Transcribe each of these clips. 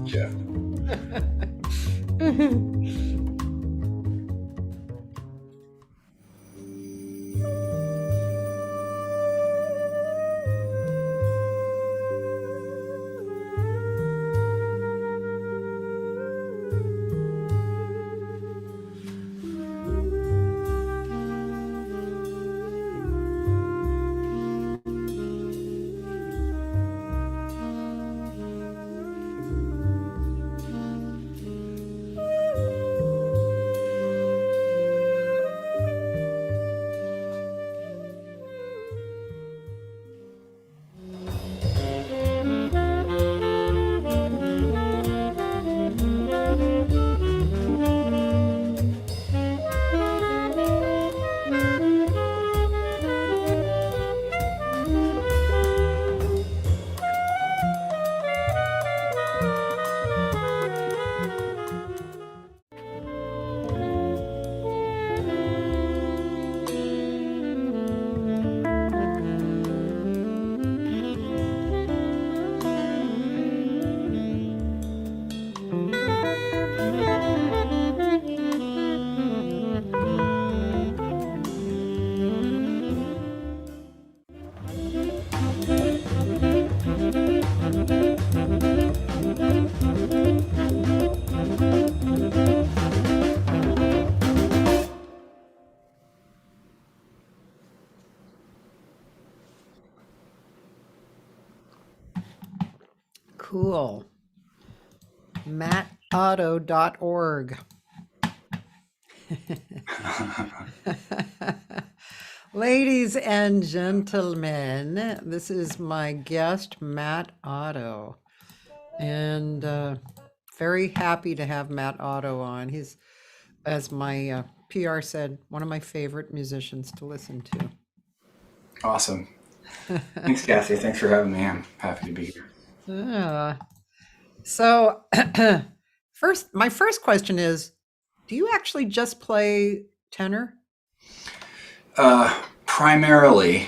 Jeff. Cool. MattOtto.org. Ladies and gentlemen, this is my guest, Matt Otto. And very happy to have Matt Otto on. He's, as my PR said, one of my favorite musicians to listen to. Awesome. Thanks, Cathy. Thanks for having me. I'm happy to be here. So, my first question is, do you actually just play tenor? Primarily,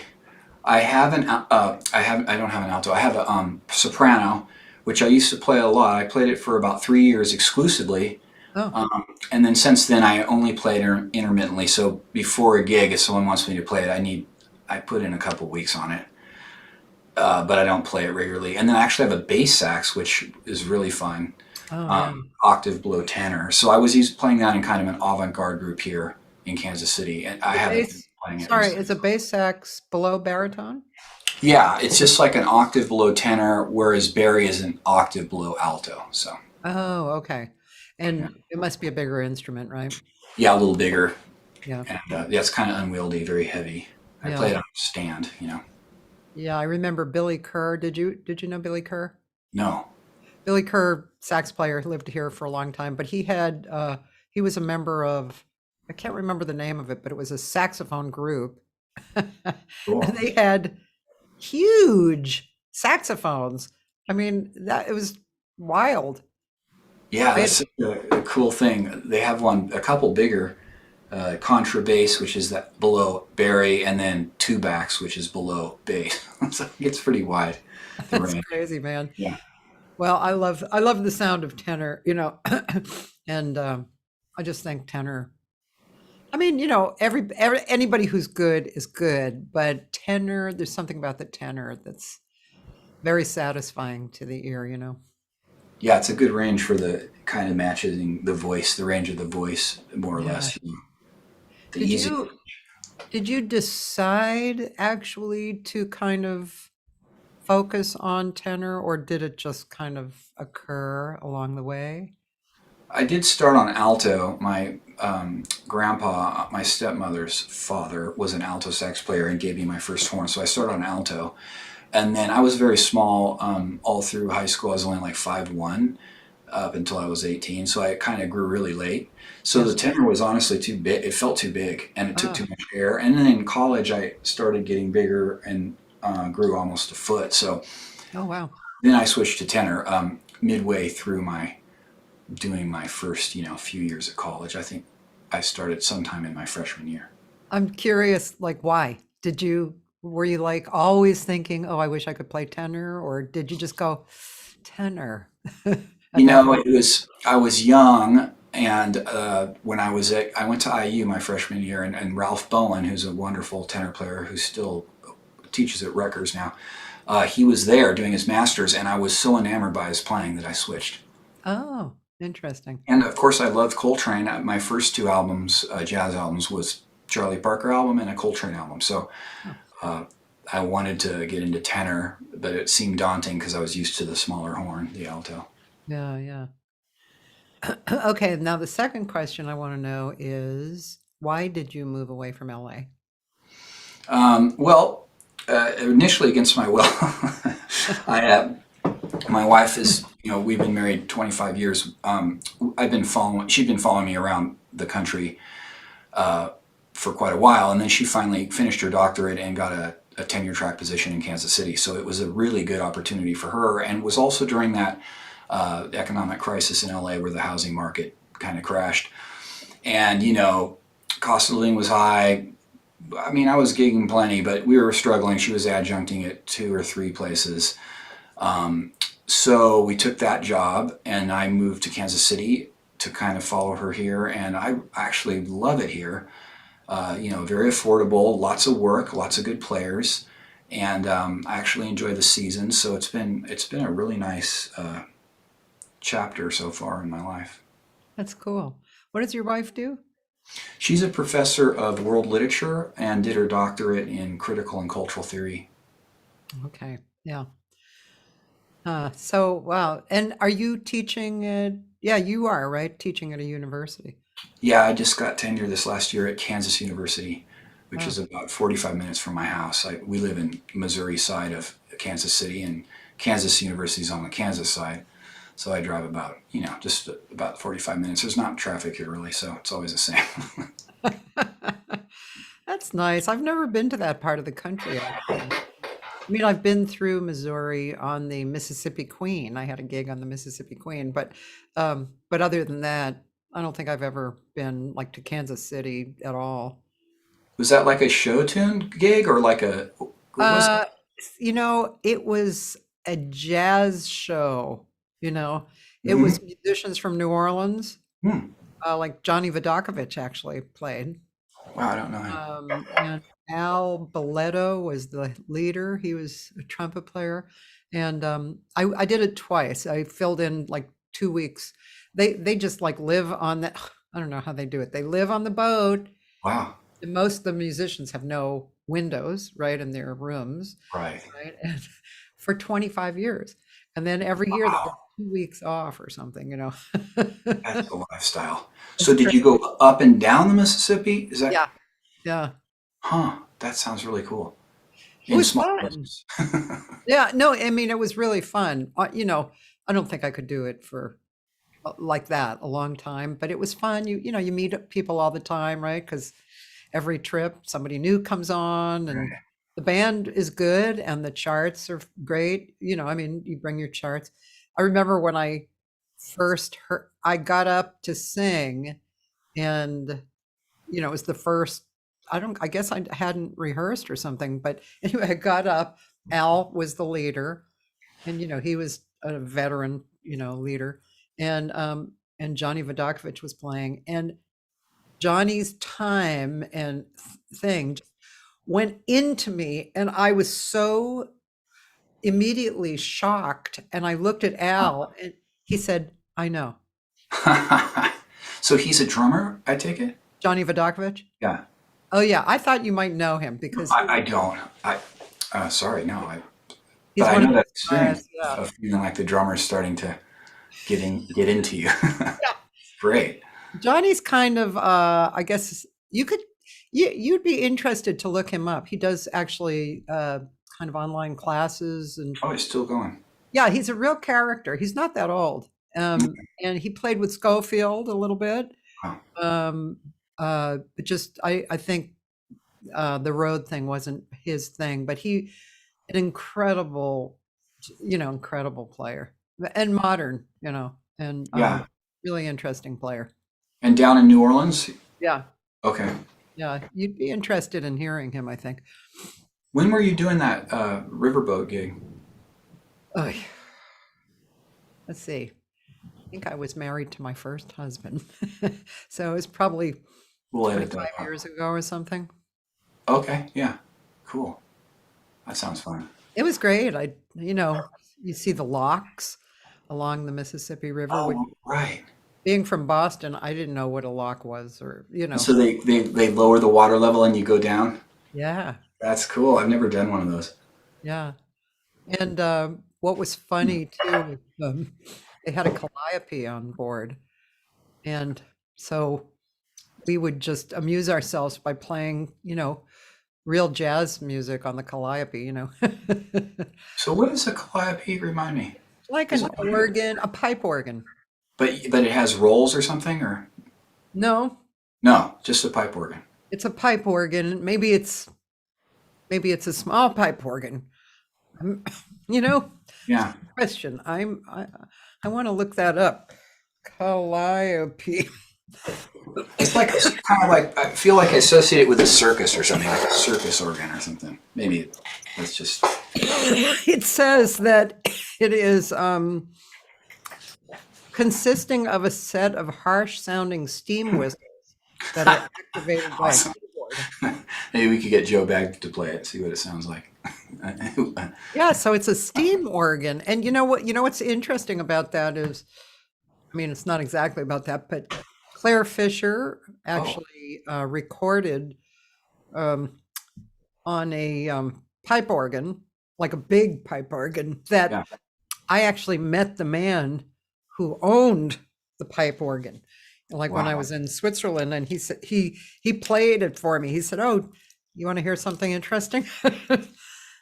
I don't have an alto. I have a soprano, which I used to play a lot. I played it for about 3 years exclusively. Oh, And then since then, I only played intermittently. So before a gig, if someone wants me to play it, I put in a couple weeks on it. But I don't play it regularly. And then I actually have a bass sax, which is really fun. yeah. Octave below tenor. So I was playing that in kind of an avant-garde group here in Kansas City, and I haven't been playing it Sorry, recently. is a bass sax below baritone? Yeah, it's just like an octave below tenor, whereas Barry is an octave below alto. So Oh, okay. yeah, And it must be a bigger instrument, right? yeah, a little bigger, Yeah. and yeah, it's kind of unwieldy, very heavy. I Yeah. play it on a stand. Yeah, I remember Billy Kerr. Did you know Billy Kerr? No. Billy Kerr, sax player, lived here for a long time, but he was a member of, I can't remember the name of it, but it was a saxophone group. And Cool. they had huge saxophones. I mean, that it was wild. Yeah, They had, that's such a cool thing. They have a couple bigger, contrabass, which is that below Barry, and then two backs, which is below bass. So it's pretty wide, the that's range. crazy, man. Yeah. Well, I love the sound of tenor, and I just think tenor. I mean, every anybody who's good is good, but tenor, there's something about the tenor that's very satisfying to the ear. Yeah, it's a good range for the kind of matching the voice, the range of the voice, more or Yeah. less. The Did easy. you did you decide actually to kind of focus on tenor, or did it just kind of occur along the way? I did start on alto. My grandpa, my stepmother's father, was an alto sax player and gave me my first horn. So I started on alto. And then I was very small all through high school. I was only like 5'1" up until I was 18. So I kind of grew really late. So the Yes. tenor was honestly too big. It felt too big and it took Oh, too much air. And then in college, I started getting bigger and grew almost a foot. So oh wow. then I switched to tenor midway through my doing my first, few years at college. I think I started sometime in my freshman year. I'm curious, like, why? Were you like always thinking, oh, I wish I could play tenor, or did you just go tenor at that point? I was young, and when I went to IU my freshman year, and Ralph Bowen, who's a wonderful tenor player who still teaches at Rutgers now, he was there doing his master's, and I was so enamored by his playing that I switched. Oh, interesting. And of course, I loved Coltrane. My first two albums, jazz albums, was Charlie Parker album and a Coltrane album. So Oh, uh, I wanted to get into tenor, but it seemed daunting because I was used to the smaller horn, the alto. yeah, yeah. Okay, now the second question I want to know is, why did you move away from LA? Well, initially against my will, I my wife is, we've been married 25 years. She'd been following me around the country for quite a while, and then she finally finished her doctorate and got a tenure track position in Kansas City. So it was a really good opportunity for her, and it was also during that economic crisis in LA where the housing market kind of crashed, and cost of living was high. I mean, I was gigging plenty, but we were struggling. She was adjuncting at two or three places. So we took that job, and I moved to Kansas City to kind of follow her here, and I actually love it here. Very affordable, lots of work, lots of good players, and I actually enjoy the season. So it's been a really nice chapter so far in my life. That's cool. What does your wife do? She's a professor of world literature and did her doctorate in critical and cultural theory. Okay, yeah. So, wow. And are you teaching at, yeah, you are, right? Teaching at a university. Yeah, I just got tenure this last year at Kansas University, which Oh, is about 45 minutes from my house. We live in Missouri side of Kansas City, and Kansas University's on the Kansas side. So I drive about, just about 45 minutes. There's not traffic here really, so it's always the same. that's nice. I've never been to that part of the country, actually. I mean, I've been through Missouri on the Mississippi Queen. I had a gig on the Mississippi Queen, but other than that, I don't think I've ever been like to Kansas City at all. Was that like a show tune gig or like what was it? Uh, it was a jazz show, you know. It Hmm. was musicians from New Orleans, Hmm. like Johnny Vodakovich actually played. Wow, I don't know him. And Al Boletto was the leader. He was a trumpet player. And I did it twice. I filled in like 2 weeks. They just like live on the, I don't know how they do it. They live on the boat. Wow. And most of the musicians have no windows, right, in their rooms, Right. right? And for 25 years. And then every year they get Wow. 2 weeks off or something, you know. That's the lifestyle. It's So did crazy. you go up and down the Mississippi? Is that, Yeah. Yeah. huh? That sounds really cool. It In was small fun. doses. Yeah, no, I mean, it was really fun. I don't think I could do it for like that a long time, but it was fun. You meet people all the time, right? Because every trip somebody new comes on and Right. the band is good and the charts are great. I mean, you bring your charts. I remember when I first heard, I got up to sing and, it was the first, I guess I hadn't rehearsed or something, but anyway, I got up. Al was the leader and he was a veteran leader and Johnny Vodakovich was playing and Johnny's time and thing just went into me and I was so immediately shocked and I looked at Al and he said, I know. So he's a drummer, I take it? Johnny Vodakovich. Yeah. Oh yeah, I thought you might know him because I don't. Sorry, no. he's But I one of know those that experience guys. Yeah. of feeling like the drummer's starting to get into you. Great. Johnny's kind of I guess you'd be interested to look him up. He does actually kind of online classes and Oh, he's still going. yeah, he's a real character. He's not that old. And he played with Schofield a little bit. Wow. But just I think the road thing wasn't his thing, but an incredible player and modern, and Yeah. really interesting player. And down in New Orleans? Yeah. Okay. Yeah. You'd be interested in hearing him, I think. When were you doing that riverboat gig? Oh, let's see. I think I was married to my first husband. So it was probably We'll edit 25 that out. years ago or something. Okay. Yeah. Cool. That sounds fun. It was great. You see the locks along the Mississippi River, which Oh, right. being from Boston, I didn't know what a lock was And so they lower the water level and you go down? yeah, That's cool. I've never done one of those. yeah. And what was funny too, they had a calliope on board. And so we would just amuse ourselves by playing, real jazz music on the calliope. So what is a calliope? Remind me. Like Is an it, organ, a pipe organ. but it has rolls or something or No, no, just a pipe organ. it's a pipe organ. Maybe it's a small pipe organ. Um, You know, Yeah. question. I want to look that up. Calliope. It's like it's kind of like I feel like I associate it with a circus or something, like a circus organ or something. Maybe that's just It says that it is consisting of a set of harsh sounding steam whistles that are activated by a awesome. keyboard. Maybe we could get Joe Bag to play it, see what it sounds like. Yeah, so it's a steam organ. And what's interesting about that is, I mean, it's not exactly about that, but Claire Fisher Oh, actually recorded um, on a pipe organ, like a big pipe organ, that yeah. I actually met the man who owned the pipe organ. Like when I Wow. was in Switzerland, and he said he played it for me. He said, "Oh, you want to hear something interesting?"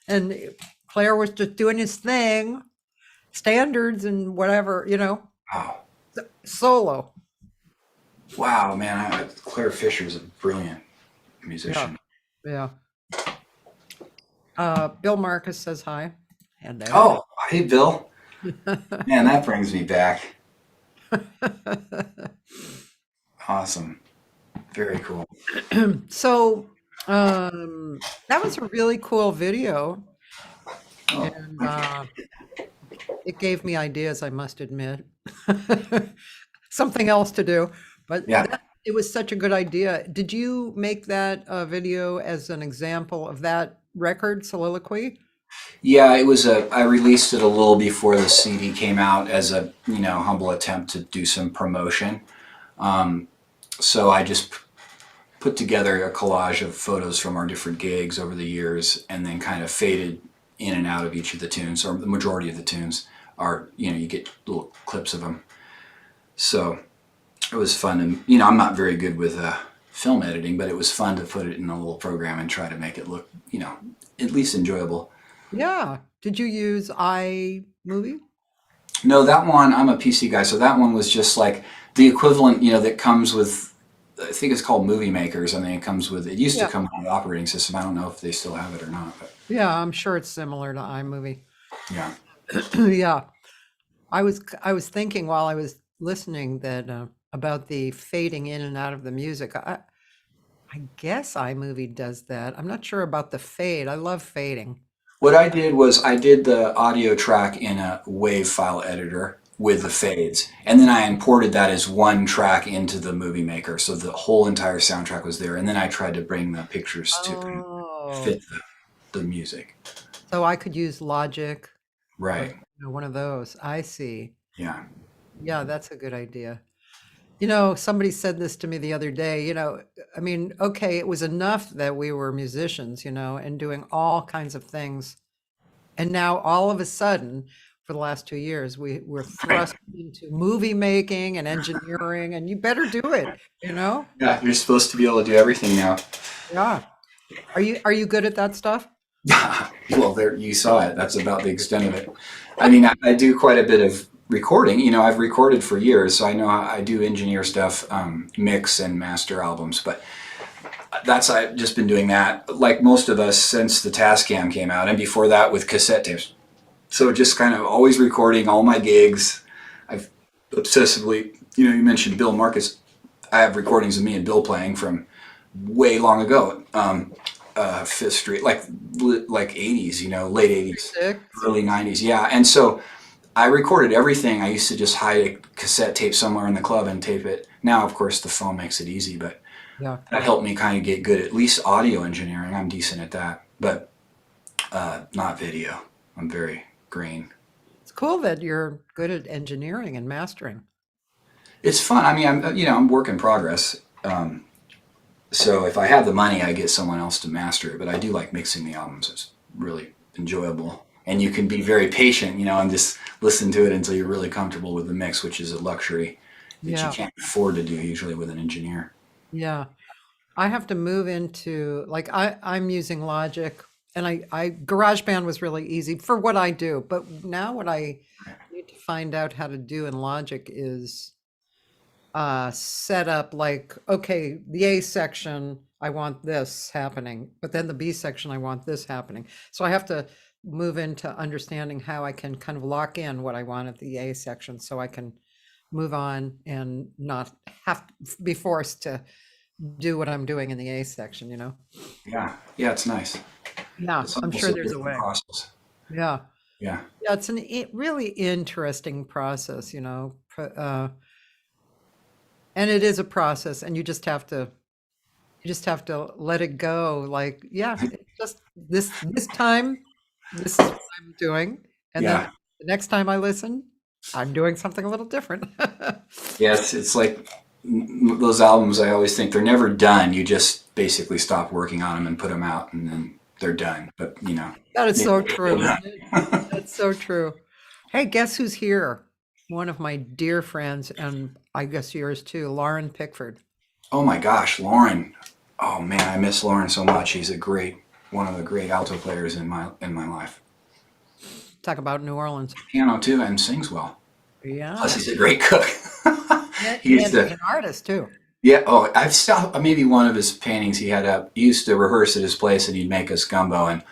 And Claire was just doing his thing, standards and whatever, Wow. solo. Wow, man. Claire Fisher is a brilliant Yeah, musician. yeah. Bill Marcus says hi. Hello. Oh, hey, Bill. Man, that brings me back. Awesome. Very cool. So that was a really cool video, Oh, and it gave me ideas, I must admit. Something else to do, but yeah. it was such a good idea. Did you make that video as an example of that record, Soliloquy? Yeah, I released it a little before the CD came out as a, humble attempt to do some promotion. So I just put together a collage of photos from our different gigs over the years, and then kind of faded in and out of each of the tunes, or the majority of the tunes are, you get little clips of them. So it was fun, and I'm not very good with film editing, but it was fun to put it in a little program and try to make it look, at least enjoyable. Yeah. Did you use iMovie? No, that one, I'm a PC guy, so that one was just like the equivalent, that comes with, I think it's called Movie Makers. I mean, it used to Yeah. come on the operating system. I don't know if they still have it or not, but Yeah, I'm sure it's similar to iMovie. yeah. Yeah. I was thinking while I was listening that about the fading in and out of the music. I guess iMovie does that. I'm not sure about the fade. I love fading. What I did was I did the audio track in a WAV file editor with the fades, and then I imported that as one track into the Movie Maker, so the whole entire soundtrack was there, and then I tried to bring the pictures to kind of Oh, fit the music. so I could use Logic or Right. one of those. I see. Yeah. Yeah, that's a good idea. Somebody said this to me the other day, I mean, okay, it was enough that we were musicians, and doing all kinds of things. And now all of a sudden, for the last 2 years, we're Right. thrust into movie making and engineering, and you better do it, Yeah, you're supposed to be able to do everything now. Yeah. Are you good at that stuff? Well, there you saw it. That's about the extent of it. I mean, I do quite a bit of recording. I've recorded for years, so I know how I do engineer stuff, mix and master albums. But I've just been doing that, like most of us, since the Tascam came out, and before that with cassette tapes. So just kind of always recording all my gigs. I've obsessively, you mentioned Bill Marcus. I have recordings of me and Bill playing from way long ago. Fifth Street, like 80s, late 80s, Sick. early 90s, yeah. And so I recorded everything. I used to just hide a cassette tape somewhere in the club and tape it. Now, of course, the phone makes it easy, but Yeah. that helped me kind of get good at least audio engineering. I'm decent at that, but not video. I'm very green. It's cool that you're good at engineering and mastering. It's fun. I mean, I'm work in progress. So if I have the money, I get someone else to master it. But I do like mixing the albums. It's really enjoyable. And you can be very patient, and just listen to it until you're really comfortable with the mix, which is a luxury that you Yeah. can't afford to do usually with an engineer. Yeah. I have to move into I'm using Logic, and I GarageBand was really easy for what I do, but now what I need to find out how to do in Logic is set up okay, the A section I want this happening, but then the B section I want this happening. So I have to move into understanding how I can kind of lock in what I want at the A section so I can move on and not have to be forced to do what I'm doing in the A section, Yeah, yeah, it's nice. Yeah, It's I'm almost sure a there's a different way. process. Yeah. Yeah, Yeah, it's really interesting process, and it is a process, and you just have to let it go. Like, yeah, it's just this time, this is what I'm doing, and then yeah. the next time I listen, I'm doing something a little different. Yes, it's like those albums. I always think they're never done. You just basically stop working on them and put them out, and then they're done. But That is so maybe true, they're isn't it? done. That's so true. Hey, guess who's here? One of my dear friends, and I guess yours too, Lauren Pickford. Oh my gosh, Lauren. Oh man, I miss Lauren so much. He's one of the great alto players in my life. Talk about New Orleans. Piano too, and sings well. Plus, Yeah. he's a great cook. And, He used and to, an artist too. yeah. Oh, I've saw maybe one of his paintings he had up. He used to rehearse at his place, and he'd make us gumbo, and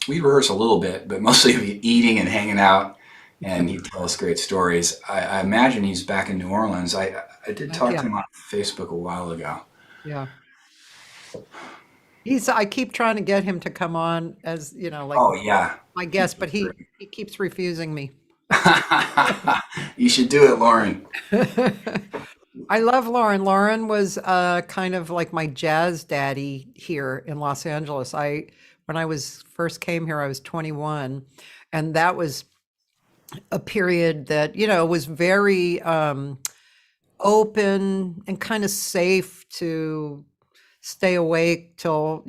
we'd rehearse a little bit, but mostly we'd be eating and hanging out, and he'd tell us great stories. I imagine he's back in New Orleans. I did Heck talk to yeah. him on Facebook a while ago. Yeah. I keep trying to get him to come on as, like Oh yeah. my guest, but he keeps refusing me. You should do it, Lauren. I love Lauren. Lauren was kind of like my jazz daddy here in Los Angeles. When I was first came here, I was 21, and that was a period that, was very open and kind of safe to stay awake till,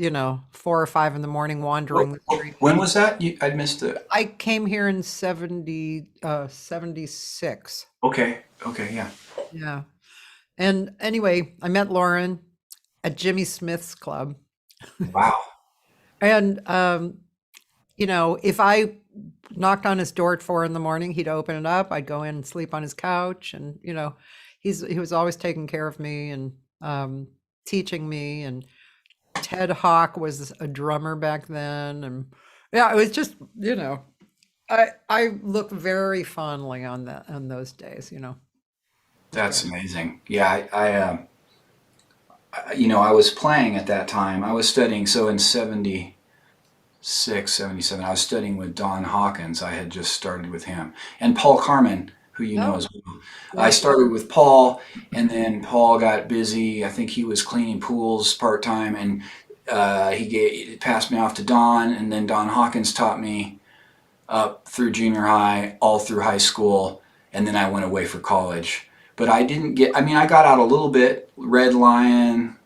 4 or 5 in the morning wandering the street. When was that? I missed it. I came here in 76. Okay. Okay. Yeah. Yeah. And anyway, I met Lauren at Jimmy Smith's club. Wow. And, if I knocked on his door at 4 in the morning, he'd open it up. I'd go in and sleep on his couch. And, he was always taking care of me and teaching me. And Ted Hawk was a drummer back then. And yeah, it was just, I look very fondly on those days, That's amazing. Yeah. I was playing at that time. I was studying. So in 76, 77, I was studying with Don Hawkins. I had just started with him and Paul Carmen, who you know Oh, as well. I started with Paul, and then Paul got busy. I think he was cleaning pools part time, and he passed me off to Don, and then Don Hawkins taught me up through junior high, all through high school, and then I went away for college. But I didn't get. I mean, I got out a little bit. Red Lion,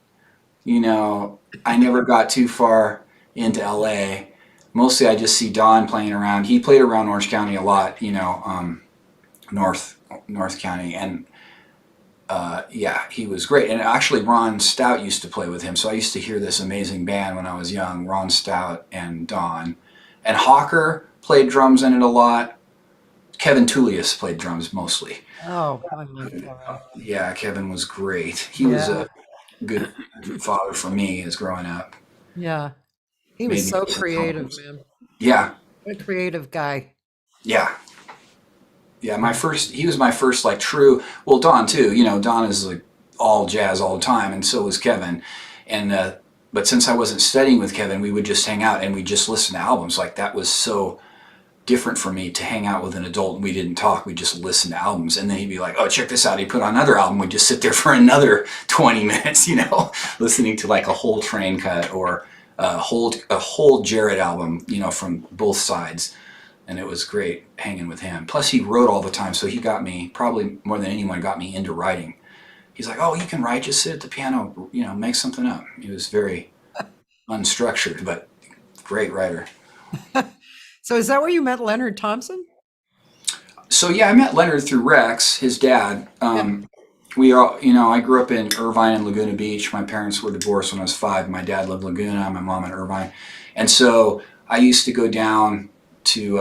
I never got too far into LA. Mostly, I just see Don playing around. He played around Orange County a lot, North County, and yeah, he was great. And actually, Ron Stout used to play with him, so I used to hear this amazing band when I was young. Ron Stout and Don, and Hawker played drums in it a lot. Kevin Tullius played drums mostly. oh, I love that. Yeah, Kevin was great. He was Yeah. a good father for me as growing up. Yeah. He was Maybe so some creative, problems. man. Yeah, What a creative guy. yeah, yeah. He was my first like true. Well, Don too. Don is like all jazz all the time, and so was Kevin. And but since I wasn't studying with Kevin, we would just hang out and we just listen to albums. Like that was so different for me to hang out with an adult and we didn't talk. We just listened to albums, and then he'd be like, "Oh, check this out." He'd put on another album. We'd just sit there for another 20 minutes, listening to like a whole train cut or a whole Jared album, from both sides. And it was great hanging with him. Plus, he wrote all the time, so he got me probably more than anyone got me into writing. He's like, "Oh, you can write. Just sit at the piano, make something up." He was very unstructured, but great writer. So is that where you met Leonard Thompson? So yeah, I met Leonard through Rex, his dad. Yeah. We all, I grew up in Irvine and Laguna Beach. My parents were divorced when I was 5. My dad lived Laguna, my mom in Irvine, and so I used to go down to,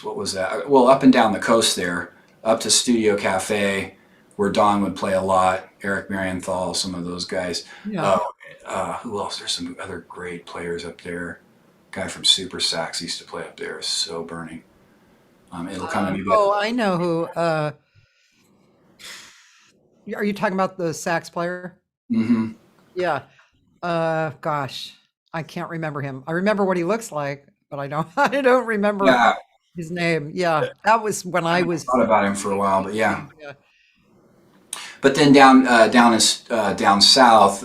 what was that? Well, up and down the coast there, up to Studio Cafe, where Don would play a lot. Eric Marienthal, some of those guys. Yeah. Who else? There's some other great players up there. Guy from Super Sax used to play up there. So burning. It'll come to me. Oh, I know who. Are you talking about the sax player? Mm-hmm. Yeah. Gosh, I can't remember him. I remember what he looks like, but I don't. I don't remember Yeah, his name. Yeah, that was when I I haven't was. thought about him for a while, but yeah. Yeah. But then down south,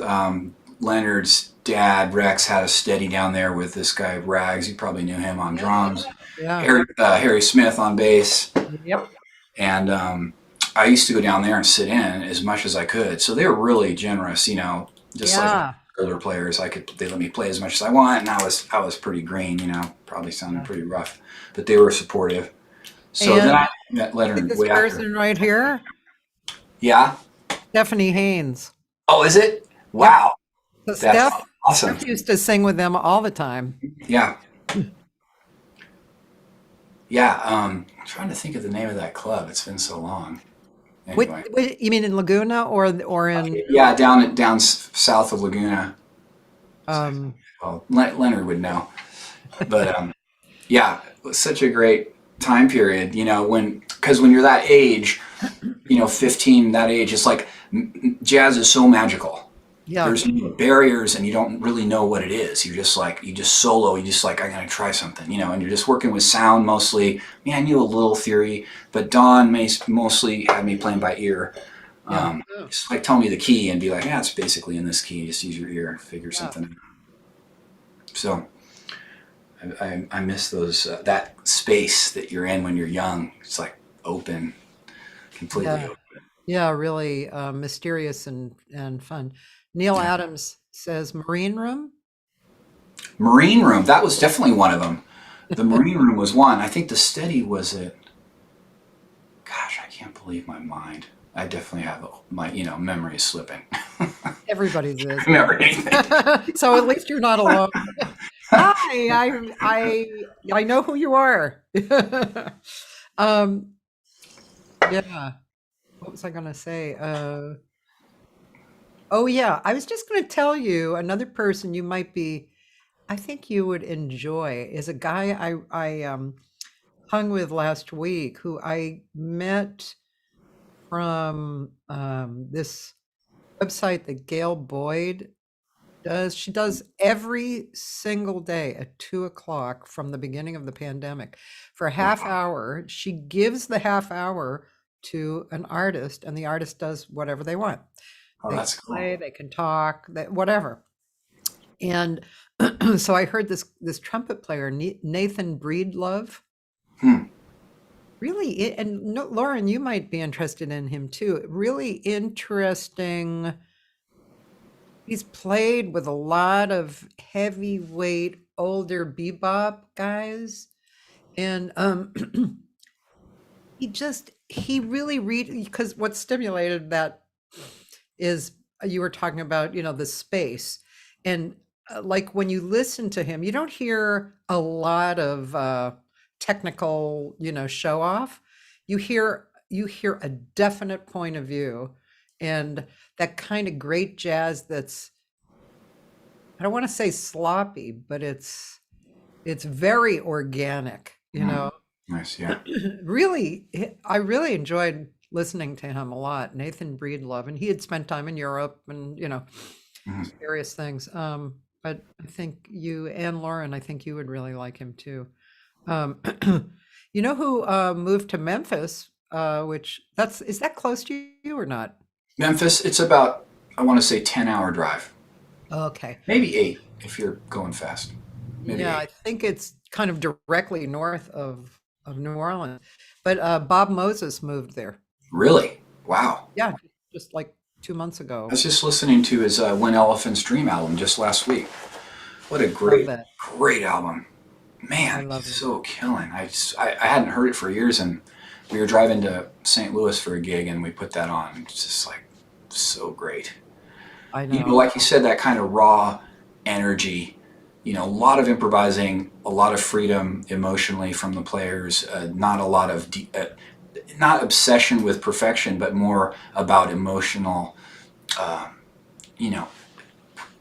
Leonard's dad Rex had a steady down there with this guy Rags. You probably knew him on drums. Yeah. Harry Smith on bass, Yep. and I used to go down there and sit in as much as I could. So they were really generous, just like Yeah. older players. They let me play as much as I want, and I was pretty green, probably sounded Yeah. pretty rough, but they were supportive. So then And I met Leonard this way after. person right here, Yeah. Stephanie Haynes. Oh, is it? Yep. Wow. So That's awesome. Steph used to sing with them all the time. Yeah. Yeah. I'm trying to think of the name of that club. It's been so long. Anyway. You mean in Laguna or in Yeah, down south of Laguna. um Well, Leonard would know. But yeah, it was such a great time period, because when you're that age, 15, that age, it's like jazz is so magical. yeah. There's no barriers and you don't really know what it is. You're just like, you just solo, you just like, I'm going to try something, and you're just working with sound mostly. I mean, I knew a little theory, but Don mostly had me playing by ear. Yeah. Just like tell me the key and be like, yeah, it's basically in this key. Just use your ear and figure something out. So I miss those, that space that you're in when you're young. It's like open, completely Yeah. open. Yeah, really mysterious and fun. Neil Adams says Marine Room. Marine Room, that was definitely one of them. The Marine Room was one. I think the Steady was it. Gosh, I can't believe my mind. I definitely have my, memory is slipping. Everybody's is. Remember anything? So at least you're not alone. Hi, I know who you are. Yeah. What was I going to say? Oh yeah, I was just going to tell you another person you might be. I think you would enjoy is a guy I hung with last week who I met from this website that Gail Boyd does. She does every single day at 2:00 from the beginning of the pandemic for a half hour. She gives the half hour to an artist, and the artist does whatever they want. Oh, They that's can cool. play, they can talk, whatever. And so I heard this trumpet player, Nathan Breedlove. Hmm. Really, and Lauren, you might be interested in him too. Really interesting. He's played with a lot of heavyweight, older bebop guys, and he really because what stimulated that is you were talking about, the space, and like when you listen to him, you don't hear a lot of technical, show off. You hear a definite point of view, and that kind of great jazz that's, I don't want to say sloppy, but it's very organic, Nice, yeah. Really, I really enjoyed listening to him a lot. Nathan Breedlove, and he had spent time in Europe and, Mhm. various things. But I think you and Lauren, I think you would really like him too. You know who moved to Memphis, which is that close to you or not? Memphis, it's about, I want to say 10-hour drive. Okay. Maybe 8 if you're going fast. Maybe Yeah, 8. I think it's kind of directly north of New Orleans. But Bob Moses moved there. Really? Wow. Yeah, just like 2 months I ago. was just listening to his When Elephants Dream album just last week. What a Love great, that. great album. I Man, love he's it. so killing. I hadn't heard it for years, and we were driving to St. Louis for a gig, and we put that on. It's just like so great. I know. Like you said, that kind of raw energy, a lot of improvising, a lot of freedom emotionally from the players, not a lot of, not obsession with perfection, but more about emotional, you know,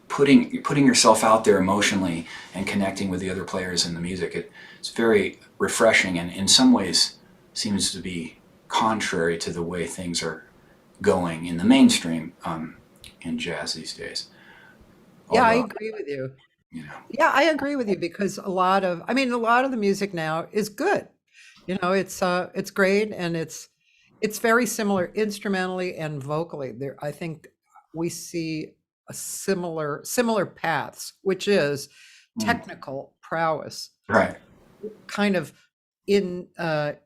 putting yourself out there emotionally and connecting with the other players in the music. It's very refreshing and in some ways seems to be contrary to the way things are going in the mainstream in jazz these days. Yeah, I Although, agree with you. you know, Yeah, I agree with you because a lot of the music now is good. It's great and it's very similar instrumentally and vocally. There, I think we see a similar paths, which is mm, technical prowess, right. kind of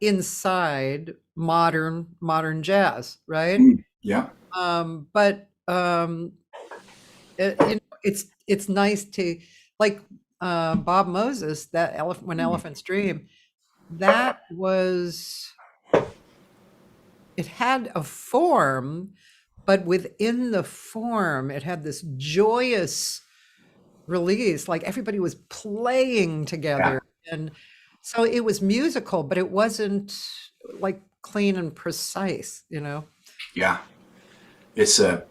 inside modern jazz, right? Yeah. But it's nice to like Bob Moses, that elephant when elephants dream, that was it had a form, but within the form, it had this joyous release, like everybody was playing Yeah, together. And so it was musical, but it wasn't like clean and precise, you know? yeah. It's a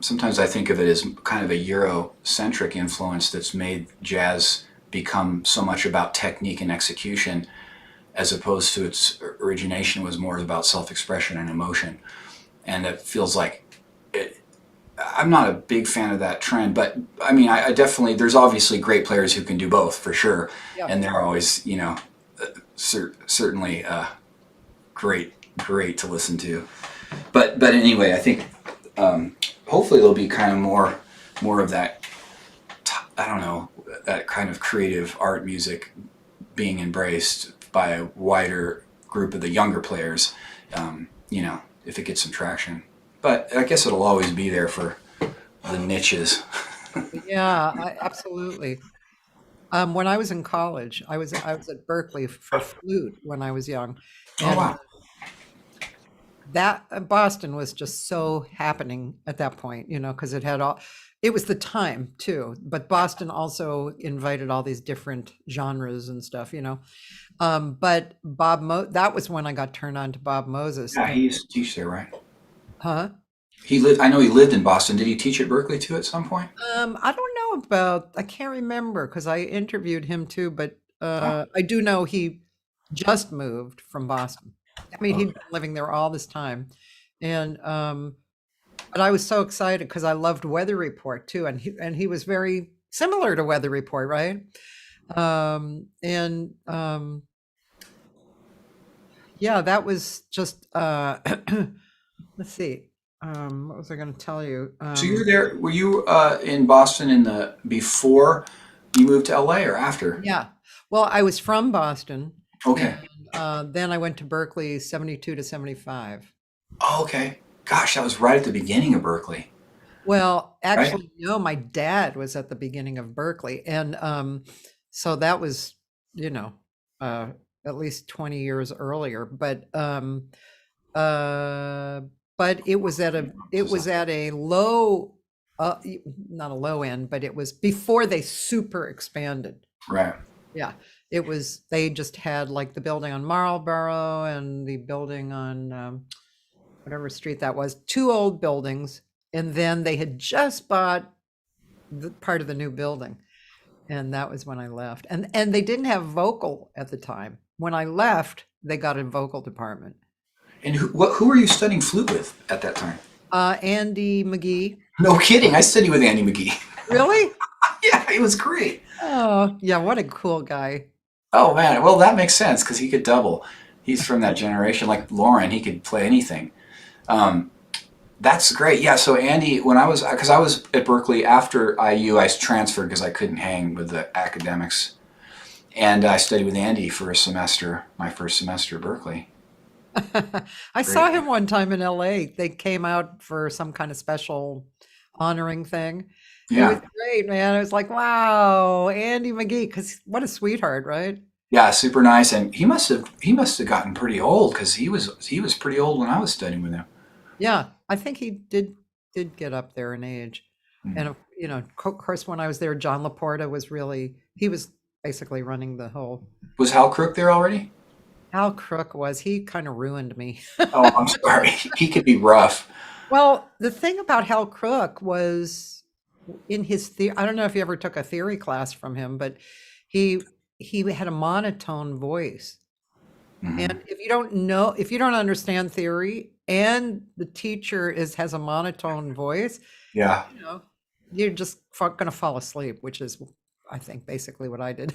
sometimes I think of it as kind of a Eurocentric influence that's made jazz become so much about technique and execution, as opposed to its origination was more about self-expression and emotion. And it feels like it, I'm not a big fan of that trend, but I mean, I definitely, there's obviously great players who can do both for sure. Yeah. And they're always, certainly great to listen to. But anyway, I think hopefully there'll be kind of more of that. I don't know, that kind of creative art music being embraced by a wider group of the younger players. If it gets some traction. But I guess it'll always be there for the niches. Yeah, absolutely. When I was in college, I was at Berklee for flute when I was young, Oh and wow! that Boston was just so happening at that point, because it was the time too. But Boston also invited all these different genres and stuff. But that was when I got turned on to Bob Moses. Yeah, And, he used to teach there, right? huh? He lived. I know he lived in Boston. Did he teach at Berklee too at some point? I don't know I can't remember because I interviewed him too, but Oh, I do know he just moved from Boston. I mean, he'd okay. been living there all this time. And but I was so excited because I loved Weather Report too, and he was very similar to Weather Report, right? And Yeah, that was just let's see. What was I going to tell you? So you were there. Were you in Boston in the before you moved to LA or after? Yeah. Well, I was from Boston, and Okay. then I went to Berkeley 72 to 75. Oh, okay. Gosh, that was right at the beginning of Berklee, Well, right? actually, no, my dad was at the beginning of Berkeley, and so that was, you know, uh, at least 20 years earlier. Uh, but it was at a low, not a low end, but it was before they super expanded. Right. Yeah, they just had like the building on Marlborough and the building on whatever street that was, two old buildings, and then they had just bought the part of the new building, and that was when I left. And they didn't have vocal at the time. When I left, they got a vocal department. And who were you studying flute with at that time? Andy McGee. No kidding. I studied with Andy McGee. Really? Yeah, he was great. Oh, yeah, what a cool guy. Oh man, well that makes sense because he could double. He's from that generation, like Lauren. He could play anything. Um, that's great. Yeah. So Andy, when because I was at Berkeley after IU, I transferred because I couldn't hang with the academics, and I studied with Andy for a semester, my first semester at Berkeley. I Great. saw him one time in LA. They came out for some kind of special honoring thing. It was Yeah. great, man. I was like, wow, Andy McGee, because what a sweetheart, right? Yeah. Super nice, and he must have gotten pretty old because he was pretty old when I was studying with him. Yeah, I think he did get up there in age. Hmm. And of course, when I was there, John Laporta he was basically running the whole. Was Hal Crook there already? Al Crook he kind of ruined me. Oh, I'm sorry. He could be rough. Well, the thing about Hal Crook was in his I don't know if you ever took a theory class from him, but he he had a monotone voice. Hmm. And if you don't understand theory and the teacher has a monotone voice, Yeah. you know, you're just going to fall asleep, which is, I think, basically what I did.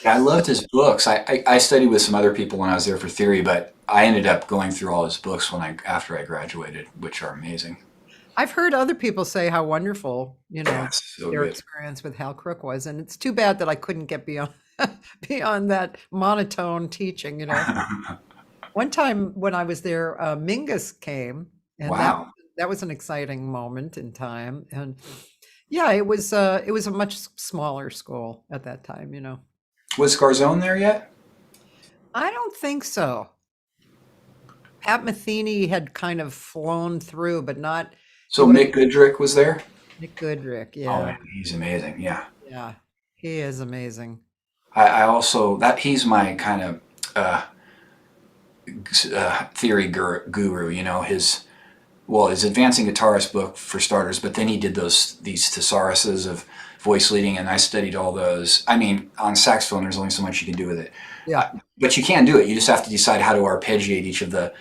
Yeah, I loved his books. I studied with some other people when I was there for theory, but I ended up going through all his books after I graduated, which are amazing. I've heard other people say how wonderful, Yeah, it's so their good. experience with Hal Crook was, and it's too bad that I couldn't get beyond beyond that monotone teaching. One time when I was there, Mingus came, and that Wow. that was an exciting moment in time. And Yeah, it was a much smaller school at that time, you know. Was Garzone there yet? I don't think so. Pat Metheny had kind of flown through, but not he So Mick Goodrick was there? Nick Goodrick. Oh, Yeah. man, he's amazing. Yeah. Yeah. He is amazing. I also that he's my kind of theory guru. You know, his advancing guitarist book for starters, but then he did these thesauruses of voice leading, and I studied all those. I mean, on saxophone, there's only so much you can do with it, Yeah. but you can do it. You just have to decide how to arpeggiate each of the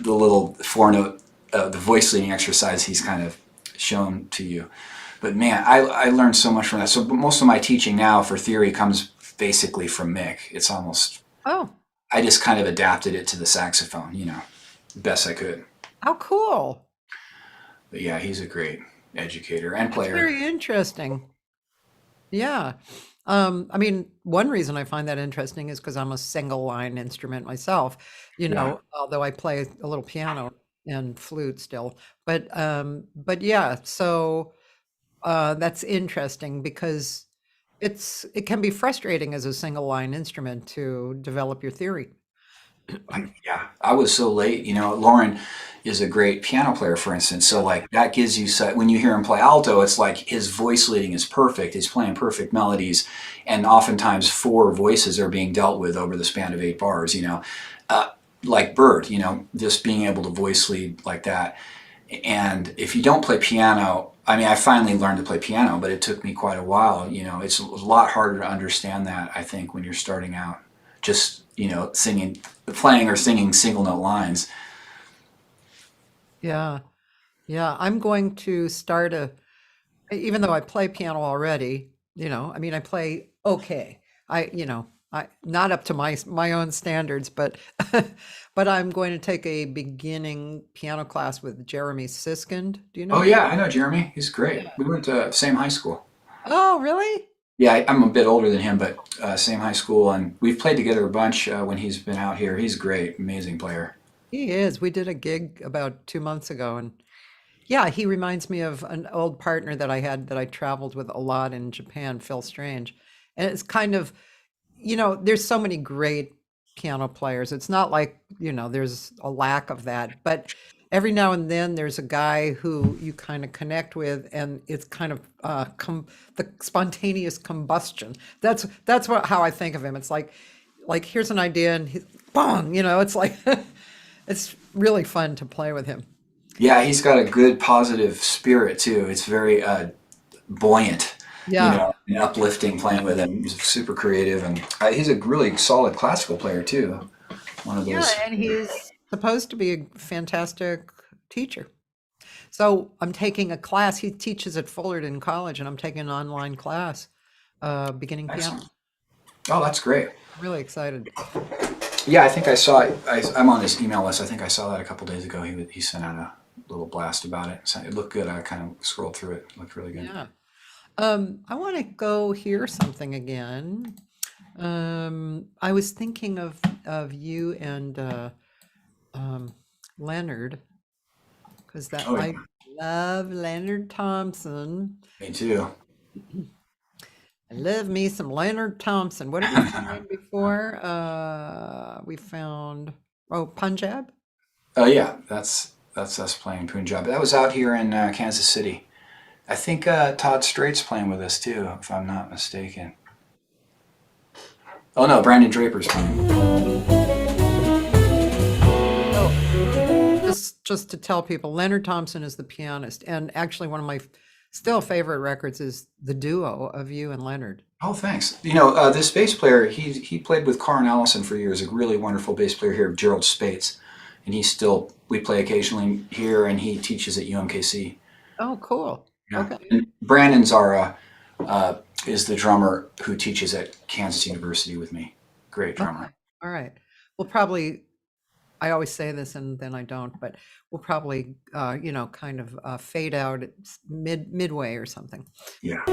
little four note the voice leading exercise he's kind of shown to you. But man, I learned so much from that. So most of my teaching now for theory comes basically from Mick. It's almost Oh, I just kind of adapted it to the saxophone, you know, best I could. how cool. But yeah, he's a great educator and That's player. very interesting. Yeah. I mean, one reason I find that interesting is because I'm a single line instrument myself, you Yeah. know, although I play a little piano and flute still. But yeah, so that's interesting because it can be frustrating as a single line instrument to develop your theory. Yeah, I was so late. You know, Lauren is a great piano player, for instance. So like that gives you when you hear him play alto, it's like his voice leading is perfect. He's playing perfect melodies, and oftentimes four voices are being dealt with over the span of 8 bars. You know, like Bird. You know, just being able to voice lead like that. And if you don't play piano, I mean, I finally learned to play piano, but it took me quite a while. You know, it's a lot harder to understand that, I think, when you're starting out. Just, you know, playing or singing single note lines. Yeah. Yeah. I'm going to start even though I play piano already, you know, I mean, I play okay. You know, not up to my own standards, but but I'm going to take a beginning piano class with Jeremy Siskind. Do you know Oh him? yeah, I know Jeremy. He's great. Yeah. We went to the same high school. Oh, really? Yeah, I'm a bit older than him, but same high school, and we've played together a bunch when he's been out here. He's great, amazing player. He is. We did a gig about 2 months ago, and yeah, he reminds me of an old partner that I had that I traveled with a lot in Japan, Phil Strange. And it's kind of, you know, there's so many great piano players. It's not like, you know, there's a lack of that, but every now and then there's a guy who you kind of connect with, and it's kind of the spontaneous combustion. That's how I think of him. It's like here's an idea, and boom, you know, it's like it's really fun to play with him. Yeah, he's got a good positive spirit too. It's very buoyant, you Yeah. know, and uplifting playing with him. He's super creative, and he's a really solid classical player too. One of Yeah, those. and he's supposed to be a fantastic teacher. So I'm taking a class. He teaches at Fullerton College, and I'm taking an online class, beginning piano. Excellent. Oh, that's great. Really excited. Yeah, I think I saw it. I'm on his email list. I think I saw that a couple days ago. He sent out a little blast about it. So it looked good. I kind of scrolled through it. It looked really good. Yeah. I want to go hear something again. I was thinking of you and Leonard, because Oh, I love Leonard Thompson. me too. I love me some Leonard Thompson. What did we find before? We found Punjab. Oh yeah, that's us playing Punjab. That was out here in Kansas City. I think Todd Straight's playing with us too, if I'm not mistaken. Oh no, Brandon Draper's playing. Oh, just to tell people, Leonard Thompson is the pianist, and actually one of my still favorite records is the duo of you and Leonard. Oh, thanks. You know, this bass player, he played with Carn Allison for years, a really wonderful bass player here, Gerald Spates. And we play occasionally here, and he teaches at UMKC. Oh, cool. Yeah. Okay. And Brandon's is the drummer who teaches at Kansas University with me. Great drummer. All right. We'll probably, I always say this and then I don't, but we'll probably, you know, kind of fade out at midway or something. Yeah.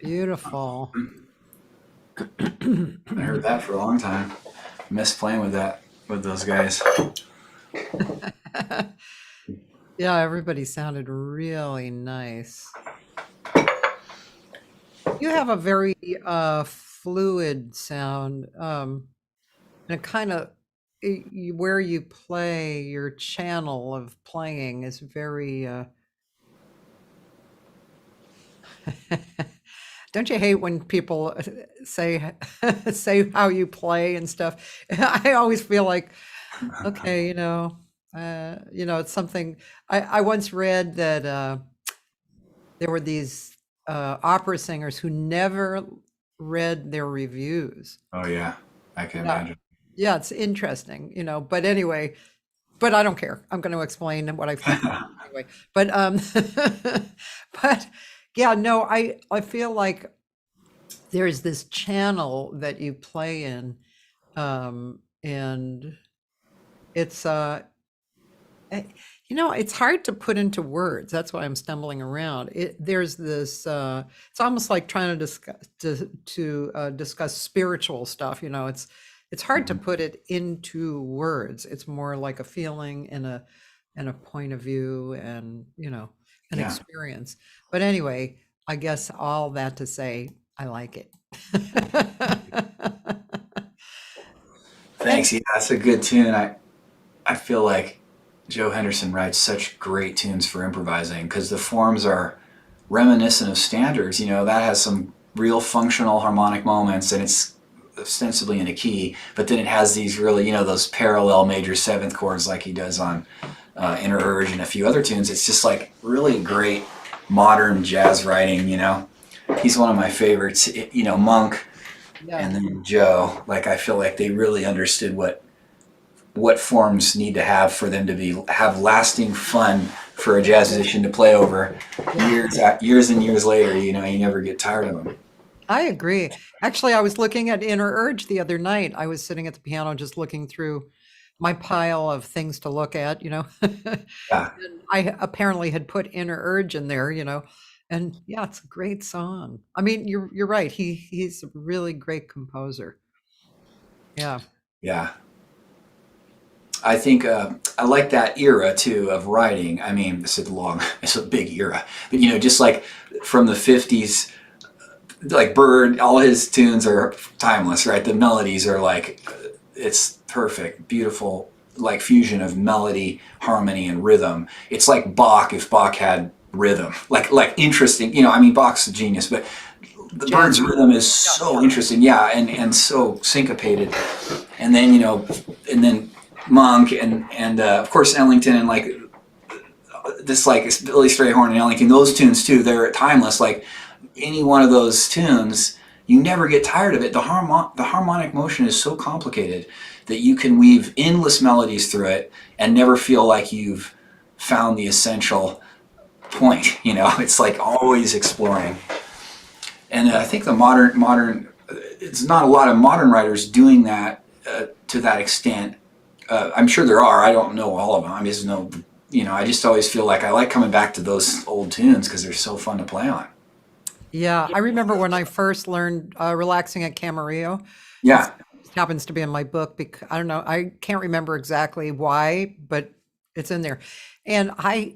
Beautiful. I heard that for a long time. Miss playing with that with those guys. Yeah, everybody sounded really nice. You have a very fluid sound, and it kind of where you play, your channel of playing is very. Don't you hate when people say say how you play and stuff? I always feel like, okay, it's something. I once read that there were these opera singers who never read their reviews. Oh yeah, I can Yeah, imagine. yeah, it's interesting, But anyway, but I don't care. I'm going to explain what I think anyway. But but yeah, no, I feel like there's this channel that you play in, and it's it's hard to put into words. That's why I'm stumbling around. There's this. It's almost like trying to discuss spiritual stuff. It's hard to Mhm. put it into words. It's more like a feeling and a point of view, and an Yeah. experience. But anyway, I guess all that to say, I like it. And Thanks. Yeah, that's a good tune. I feel like Joe Henderson writes such great tunes for improvising because the forms are reminiscent of standards. That has some real functional harmonic moments and it's ostensibly in a key, but then it has these really, those parallel major seventh chords like he does on Inner Urge and a few other tunes. It's just like really great modern jazz writing. He's one of my favorites. Monk yeah, and then Joe. Like I feel like they really understood what forms need to have for them to have lasting fun for a jazz musician to play over yeah. years and years later. You never get tired of them. I agree. Actually, I was looking at Inner Urge the other night. I was sitting at the piano just looking through my pile of things to look at. Yeah, And I apparently had put Inner Urge in there. And yeah, it's a great song. I mean, you're right. He's a really great composer. Yeah. yeah. I think I like that era too of writing. I mean, it's a big era, but just like from the '50s, like Bird, all his tunes are timeless, right? The melodies are like, it's perfect, beautiful, like fusion of melody, harmony, and rhythm. It's like Bach if Bach had rhythm, like interesting. I mean, Bach's a genius, but the Jazz. Bird's rhythm is Yeah. so interesting, yeah, and so syncopated. And then and then Monk and of course Ellington and like this like Billy Strayhorn and Ellington, those tunes too. They're timeless. Like any one of those tunes, you never get tired of it. The harmonic motion is so complicated that you can weave endless melodies through it and never feel like you've found the essential point. It's like always exploring. And I think the modern, it's not a lot of modern writers doing that to that extent. I'm sure there are. I don't know all of them. I just know, I just always feel like I like coming back to those old tunes because they're so fun to play on. Yeah. I remember when I first learned relaxing at Camarillo. It's Yeah, happens to be in my book because I don't know. I can't remember exactly why, but it's in there. And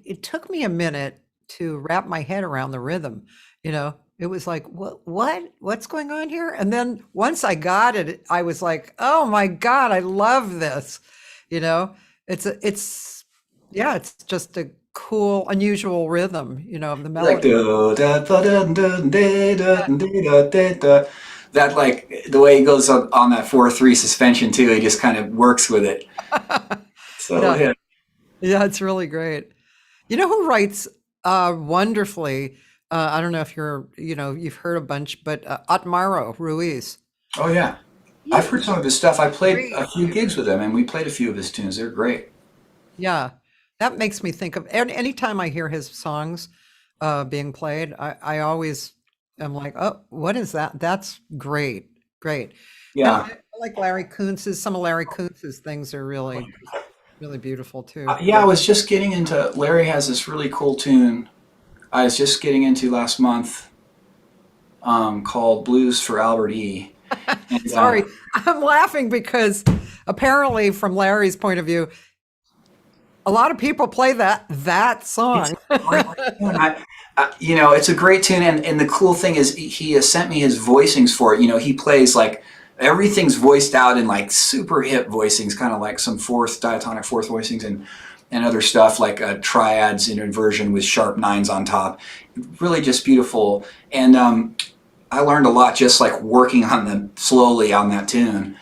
it took me a minute to wrap my head around the rhythm. It was like, what's going on here? And then once I got it, I was like, oh my God, I love this. You know, yeah, it's just a cool, unusual rhythm, of the like melody. Yeah, that like the way he goes on that 4/3 suspension too. He just kind of works with it. So yeah, yeah. yeah, it's really great. You know who writes wonderfully? I don't know if you've heard a bunch, but Otmaro Ruiz. Oh yeah. I've He's heard some of his stuff. I played great. a few gigs with him, and we played a few of his tunes. They're great. Yeah, that makes me think of anytime I hear his songs being played, I always am like, oh, what is that? That's great, great. And Yeah. I like Larry Koonse's. Some of Larry Koonse's things are really, really beautiful too. Yeah, I was just getting into. Larry has this really cool tune I was just getting into last month. called Blues for Albert E. And, Sorry, I'm laughing because apparently, from Larry's point of view, a lot of people play that it's song. a great tune. It's a great tune, and the cool thing is he has sent me his voicings for it. He plays like everything's voiced out in like super hip voicings, kind of like some diatonic fourth voicings and other stuff like triads in inversion with sharp nines on top. Really just beautiful. And I learned a lot just like working on them slowly on that tune.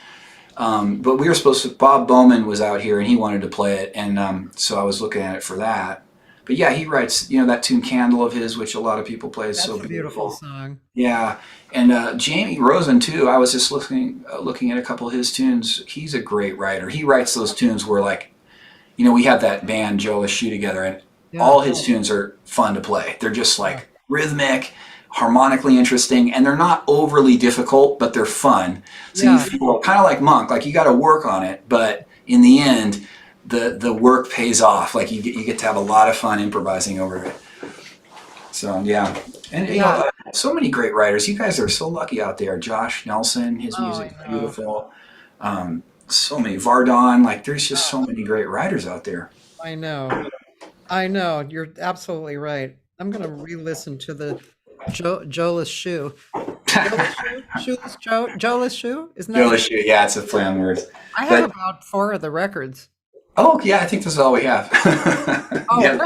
But we were supposed to, Bob Bowman was out here and he wanted to play it. And so I was looking at it for that. But yeah, he writes, that tune Candle of his, which a lot of people play, is That's so a beautiful beautiful. song. Yeah. And Jamie Rosen too, I was just looking at a couple of his tunes. He's a great writer. He writes those tunes where like, we have that band Joe Shoe together, and Yeah. all his tunes are fun to play. They're just like rhythmic, harmonically interesting, and they're not overly difficult, but they're fun. So you Yeah. feel kind of like Monk, like you got to work on it, but in the end, the work pays off. Like you get to have a lot of fun improvising over it. So yeah, and Yeah. so many great writers. You guys are so lucky out there. Josh Nelson, his Oh, music I is know. beautiful. So many Vardon. Like there's just so many great writers out there. I know. I know. You're absolutely right. I'm going to re-listen to the Joel's Shoe. Joel's Shoe? Shoeless Joe? Joel's Shoe? Isn't that Joe it? Shoe, yeah, it's a play on words. I have But about 4 of the records. oh yeah, I think this is all we have. Oh, Yeah,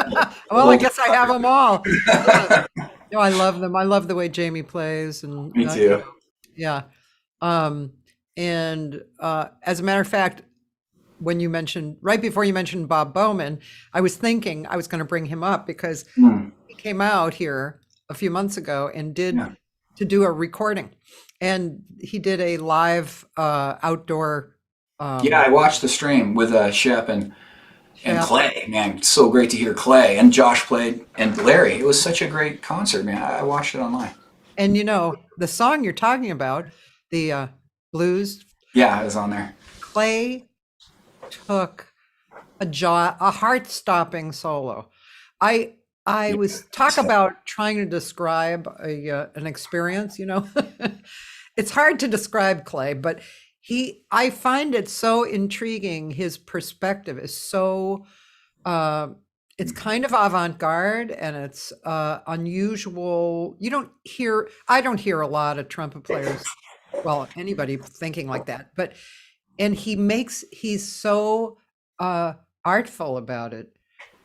well, I well, guess I have them all. Yeah. No, I love them. I love the way Jamie plays, and me too. yeah. Um, and as a matter of fact, right before you mentioned Bob Bowman, I was thinking I was going to bring him up because Hmm, he came out here a few months ago and yeah, do a recording, and he did a live outdoor yeah. um, I watched the stream with Shep and chat. Clay. Man, so great to hear Clay and Josh played and Larry. It was such a great concert, man. I watched it online. And the song you're talking about, the blues, Yeah, it was on there. Clay took a heart-stopping solo. I I was talk Yeah. about trying to describe an experience. It's hard to describe Clay, but I find it so intriguing. His perspective is so uh, it's kind of avant-garde and it's unusual. I don't hear a lot of trumpet players, well, anybody thinking like that, and he's so artful about it.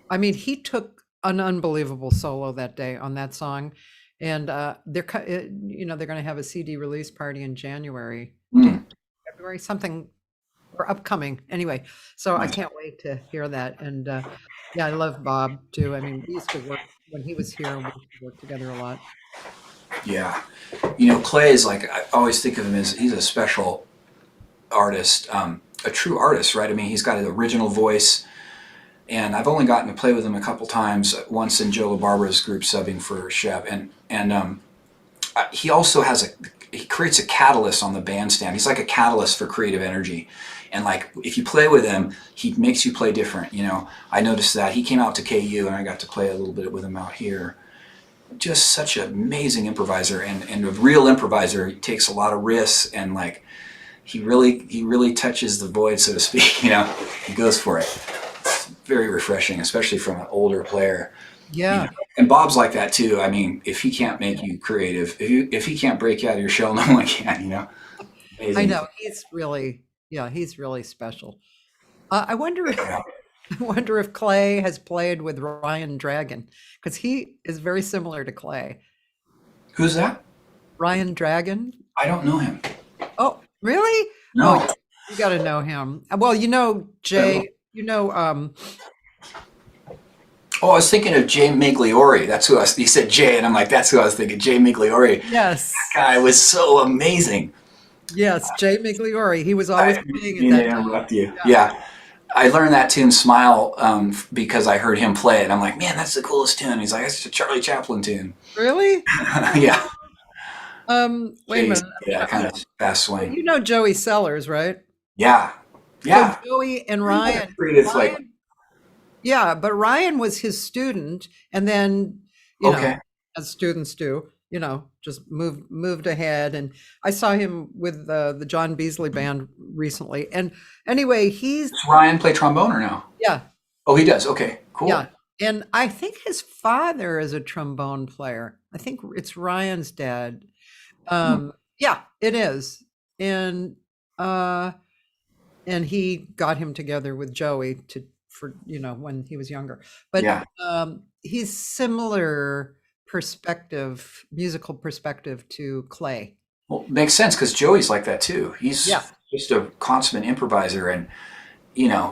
I mean, he took an unbelievable solo that day on that song, and they're going to have a CD release party in January, Mm, February, something, or upcoming. Anyway, so I nice. can't wait to hear that. And yeah, I love Bob too. I mean, we used to work when he was here, and we used to work together a lot. Yeah. Clay is like, I always think of him as he's a special artist, a true artist, right? I mean, he's got an original voice, and I've only gotten to play with him a couple times. Once in Joe Barbera's group subbing for Shep, and he also he creates a catalyst on the bandstand. He's like a catalyst for creative energy, and like if you play with him, he makes you play different. I noticed that he came out to KU, and I got to play a little bit with him out here. Just such an amazing improviser, and a real improviser. He takes a lot of risks, and like he really touches the void, so to speak. He goes for it. It's very refreshing, especially from an older player. Yeah, And Bob's like that too. I mean, if he can't make you creative, if he can't break you out of your shell, no one can. I Amazing. know he's really special. I wonder Yeah. I wonder if Clay has played with Ryan Dragon because he is very similar to Clay. Who's that? Ryan Dragon. I don't know him. Oh, really? Oh, No. you got to know him. Well, Jay. Oh, I was thinking of Jay Migliori. That's who he said Jay, and I'm like, that's who I was thinking. Jay Migliori. Yes, Guy was so amazing. yes, Jay Migliori. He was I always didn't playing mean at to that time. interrupt you. Yeah. Yeah. I learned that tune Smile because I heard him play it. I'm like, man, that's the coolest tune. He's like, it's a Charlie Chaplin tune. Really? Yeah. Wait a Jay's, minute. yeah, kind of fast swing. You know Joey Sellers, right? Yeah. So Yeah. Joey and Ryan. Creative, like, Yeah, but Ryan was his student, and then, okay. as students do, just moved ahead. And I saw him with the John Beasley band recently. And anyway, Does Ryan play trombone or no? yeah, Oh, he does. Okay, yeah. cool. And I think his father is a trombone player. I think it's Ryan's dad. Hmm. Yeah, it is. And uh and he got him together with Joey for when he was younger. But Yeah. he's similar musical perspective to Clay. Well, makes sense because Joey's like that too. He's Yeah. just a consummate improviser, and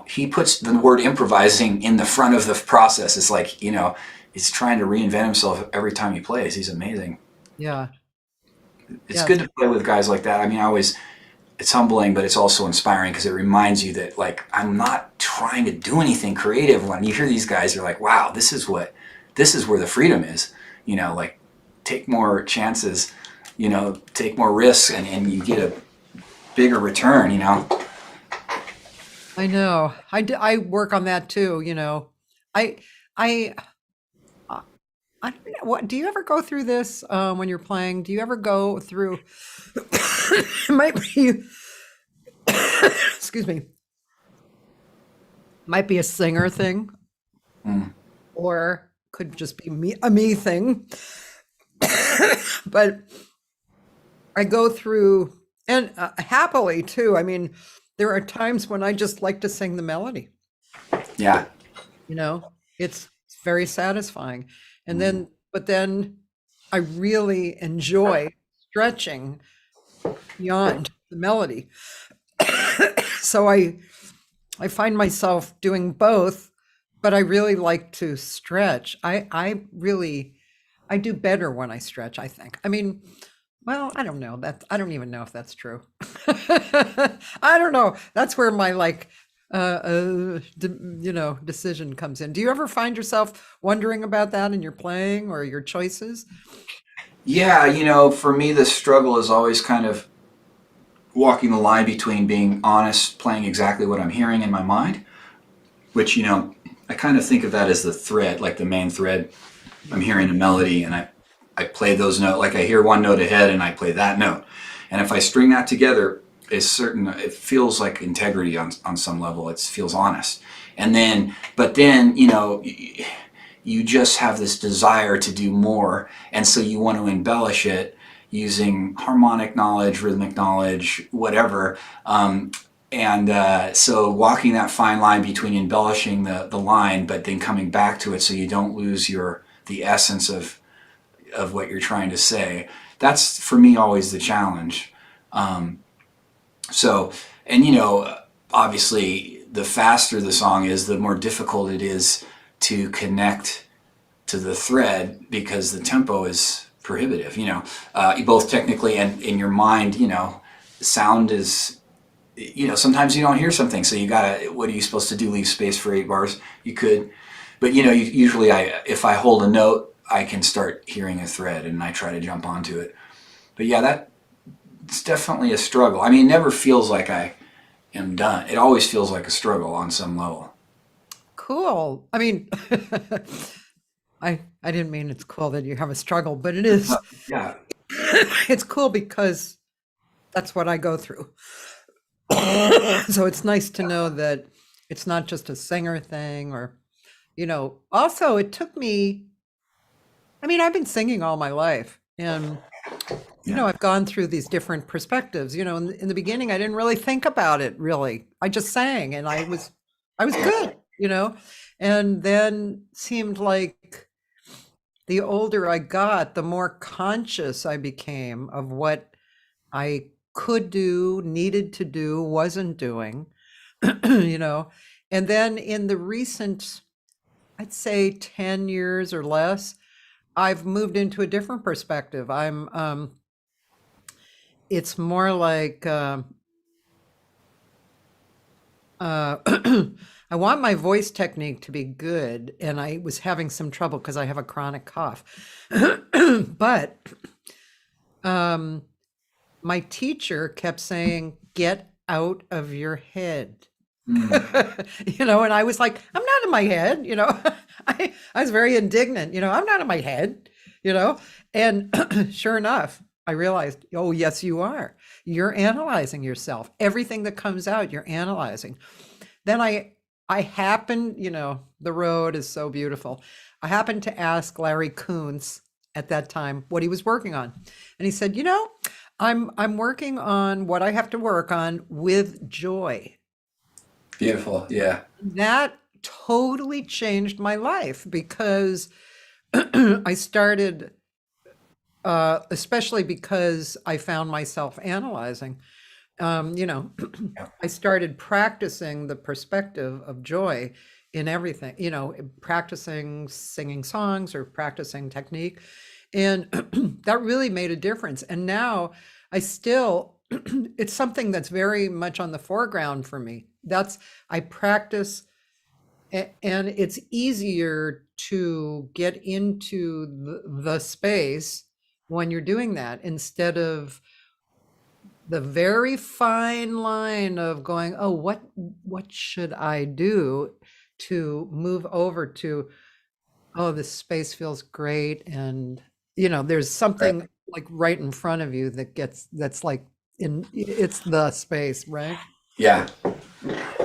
he puts the word improvising in the front of the process. It's like he's trying to reinvent himself every time he plays. He's amazing. Yeah. It's Yeah. good to play with guys like that. I mean, it's humbling, but it's also inspiring because it reminds you that like I'm not trying to do anything creative. When you hear these guys, you're like, wow, this is where the freedom is. Like take more chances, take more risks, and you get a bigger return. I know. I work on that too, I I I don't know, what do you ever go through this when you're playing? Do you ever go through it might be excuse me, might be a singer thing Mm. or could just be a me thing. But I go through, and happily too. I mean, there are times when I just like to sing the melody. Yeah. It's very satisfying. But then I really enjoy stretching beyond the melody. So I find myself doing both, but I really like to stretch. I do better when I stretch, I think. I mean, well, I don't know that. I don't even know if that's true. I don't know. That's where my decision comes in. Do you ever find yourself wondering about that in your playing or your choices? Yeah, for me, the struggle is always kind of walking the line between being honest, playing exactly what I'm hearing in my mind, which, I kind of think of that as the thread, like the main thread. I'm hearing a melody and I play those notes, like I hear one note ahead and I play that note. And if I string that together, it feels like integrity on some level. It feels honest. But then, you just have this desire to do more. And so you want to embellish it using harmonic knowledge, rhythmic knowledge, whatever. So walking that fine line between embellishing the line, but then coming back to it so you don't lose the essence of what you're trying to say. That's for me always the challenge. Obviously the faster the song is, the more difficult it is to connect to the thread because the tempo is prohibitive, both technically and in your mind, sound is, sometimes you don't hear something. So what are you supposed to do? Leave space for 8 bars? You could, but usually if I hold a note, I can start hearing a thread and I try to jump onto it. But yeah, it's definitely a struggle. I mean, it never feels like I am done. It always feels like a struggle on some level. Cool. I mean, I didn't mean it's cool that you have a struggle, but it is. Yeah. It's cool because that's what I go through. So it's nice to know that it's not just a singer thing or, also it took me, I mean, I've been singing all my life and, I've gone through these different perspectives, in the beginning, I didn't really think about it really. I just sang and I was good, and then seemed like the older I got, the more conscious I became of what I could do, needed to do, wasn't doing, and then in the recent, I'd say 10 years or less, I've moved into a different perspective. It's more like, I want my voice technique to be good, and I was having some trouble because I have a chronic cough. But my teacher kept saying, "Get out of your head." And I was like, "I'm not in my head," I was very indignant, "I'm not in my head." you know? And sure enough, I realized, oh, yes, you are. You're analyzing yourself. Everything that comes out, you're analyzing. Then I happened, the road is so beautiful. I happened to ask Larry Koonse at that time what he was working on. And he said, I'm working on what I have to work on with joy. Beautiful. Yeah. That totally changed my life because I started, especially because I found myself analyzing. um, you know, Yeah. I started practicing the perspective of joy in everything, practicing singing songs or practicing technique. And that really made a difference. And now I still, it's something that's very much on the foreground for me. I practice, and it's easier to get into the space when you're doing that instead of the very fine line of going, oh, what should I do to move over to, oh, this space feels great, and there's Right. something like right in front of you that's like it's the space, right? Yeah.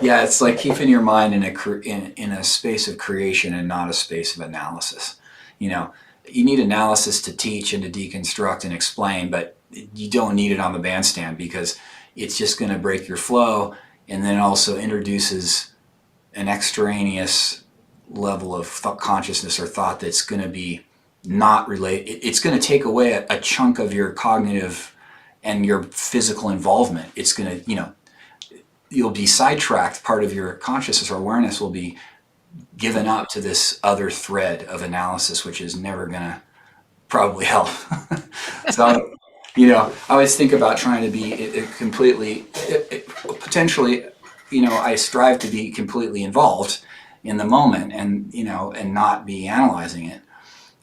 Yeah. It's like keeping your mind in a space of creation and not a space of analysis. You know, you need analysis to teach and to deconstruct and explain, but you don't need it on the bandstand because it's just going to break your flow, and then it also introduces an extraneous level of consciousness or thought that's going to be not related. It's going to take away a chunk of your cognitive and your physical involvement. It's going to, you'll be sidetracked. Part of your consciousness or awareness will be given up to this other thread of analysis, which is never going to probably help. So, I always think about trying to be potentially, I strive to be completely involved in the moment and not be analyzing it.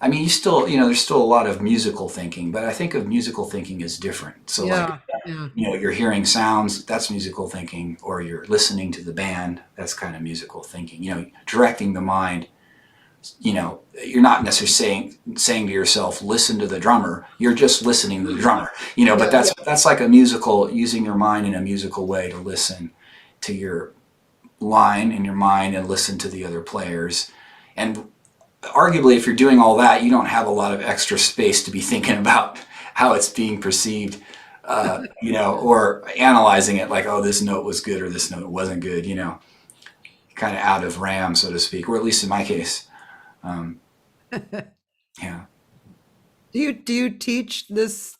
I mean, there's still a lot of musical thinking, but I think of musical thinking as different. So like, Yeah, yeah, you're hearing sounds, that's musical thinking, or you're listening to the band, that's kind of musical thinking. Directing the mind, you're not necessarily saying to yourself, listen to the drummer. You're just listening to the drummer, but yeah, that's like a musical, using your mind in a musical way to listen to your line in your mind and listen to the other players. And arguably, if you're doing all that, you don't have a lot of extra space to be thinking about how it's being perceived, or analyzing it like, oh, this note was good or this note wasn't good, kind of out of RAM, so to speak, or at least in my case. Yeah. do you teach this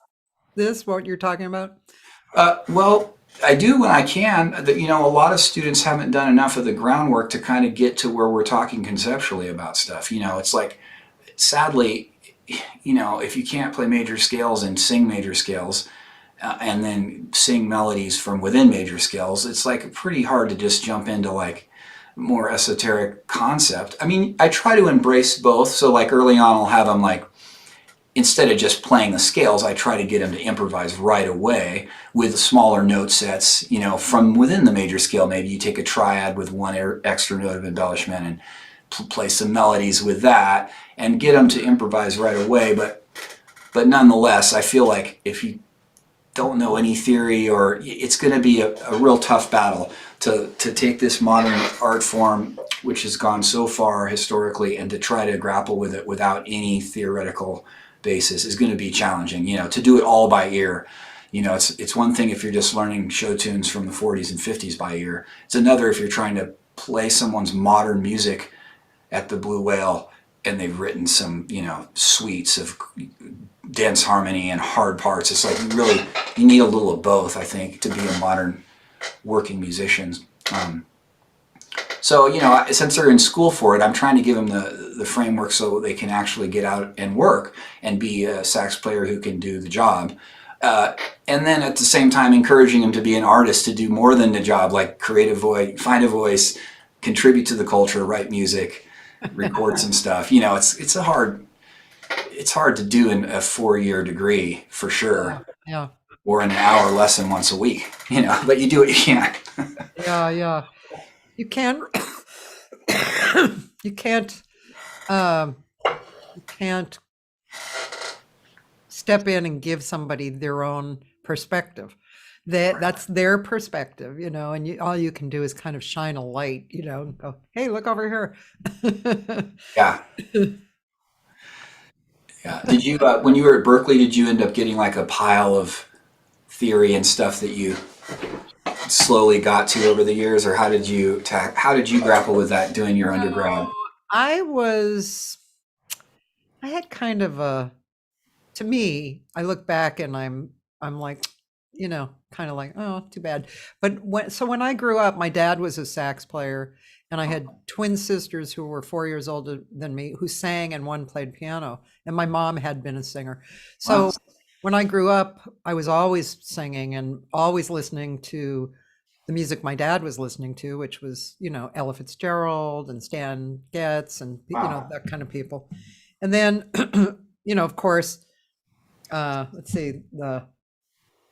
what you're talking about? Well, I do when I can. A lot of students haven't done enough of the groundwork to kind of get to where we're talking conceptually about stuff. It's like, sadly, if you can't play major scales and sing major scales, and then sing melodies from within major scales, it's like pretty hard to just jump into like more esoteric concept. I mean, I try to embrace both. So like early on, I'll have them like, instead of just playing the scales, I try to get them to improvise right away with smaller note sets, from within the major scale. Maybe you take a triad with one extra note of embellishment and play some melodies with that and get them to improvise right away. But nonetheless, I feel like if you don't know any theory, or it's going to be a real tough battle to take this modern art form, which has gone so far historically, and to try to grapple with it without any theoretical basis is going to be challenging. To do it all by ear. It's one thing if you're just learning show tunes from the 40s and 50s by ear. It's another if you're trying to play someone's modern music at the Blue Whale and they've written some, suites of dense harmony and hard parts. It's like you need a little of both, I think, to be a modern working musician. So, since they're in school for it, I'm trying to give them the framework so they can actually get out and work and be a sax player who can do the job. And then at the same time, encouraging them to be an artist, to do more than the job, like create a voice, find a voice, contribute to the culture, write music, record some stuff. It's hard to do in a 4-year degree for Yeah, sure, yeah, or an hour lesson once a week, but you do what you can. yeah, yeah. You can you can't um you can't step in and give somebody their own perspective. That's their perspective, and all you can do is kind of shine a light, and go, hey, look over here. Yeah. Yeah. Did you, when you were at Berkeley, did you end up getting like a pile of theory and stuff that you slowly got to over the years, or how did you grapple with that doing your undergrad? So I had kind of to me, I look back and I'm like, kind of like, oh, too bad. But when I grew up, my dad was a sax player, and I had twin sisters who were 4 years older than me who sang, and one played piano, and my mom had been a singer. Wow. So when I grew up, I was always singing and always listening to the music my dad was listening to, which was, Ella Fitzgerald and Stan Getz and, Wow. that kind of people. And then, of course, let's see, the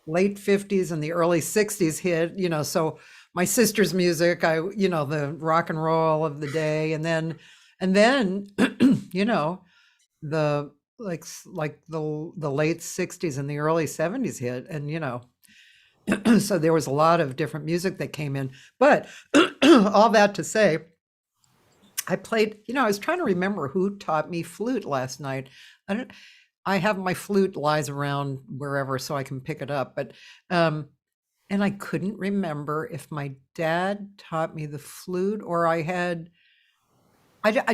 late 50s and the early 60s hit, so my sister's music, the rock and roll of the day. And then, the like the late 60s and the early 70s hit. And, so there was a lot of different music that came in. But all that to say, I played, I was trying to remember who taught me flute last night. I have my flute lies around wherever so I can pick it up, but and I couldn't remember if my dad taught me the flute or I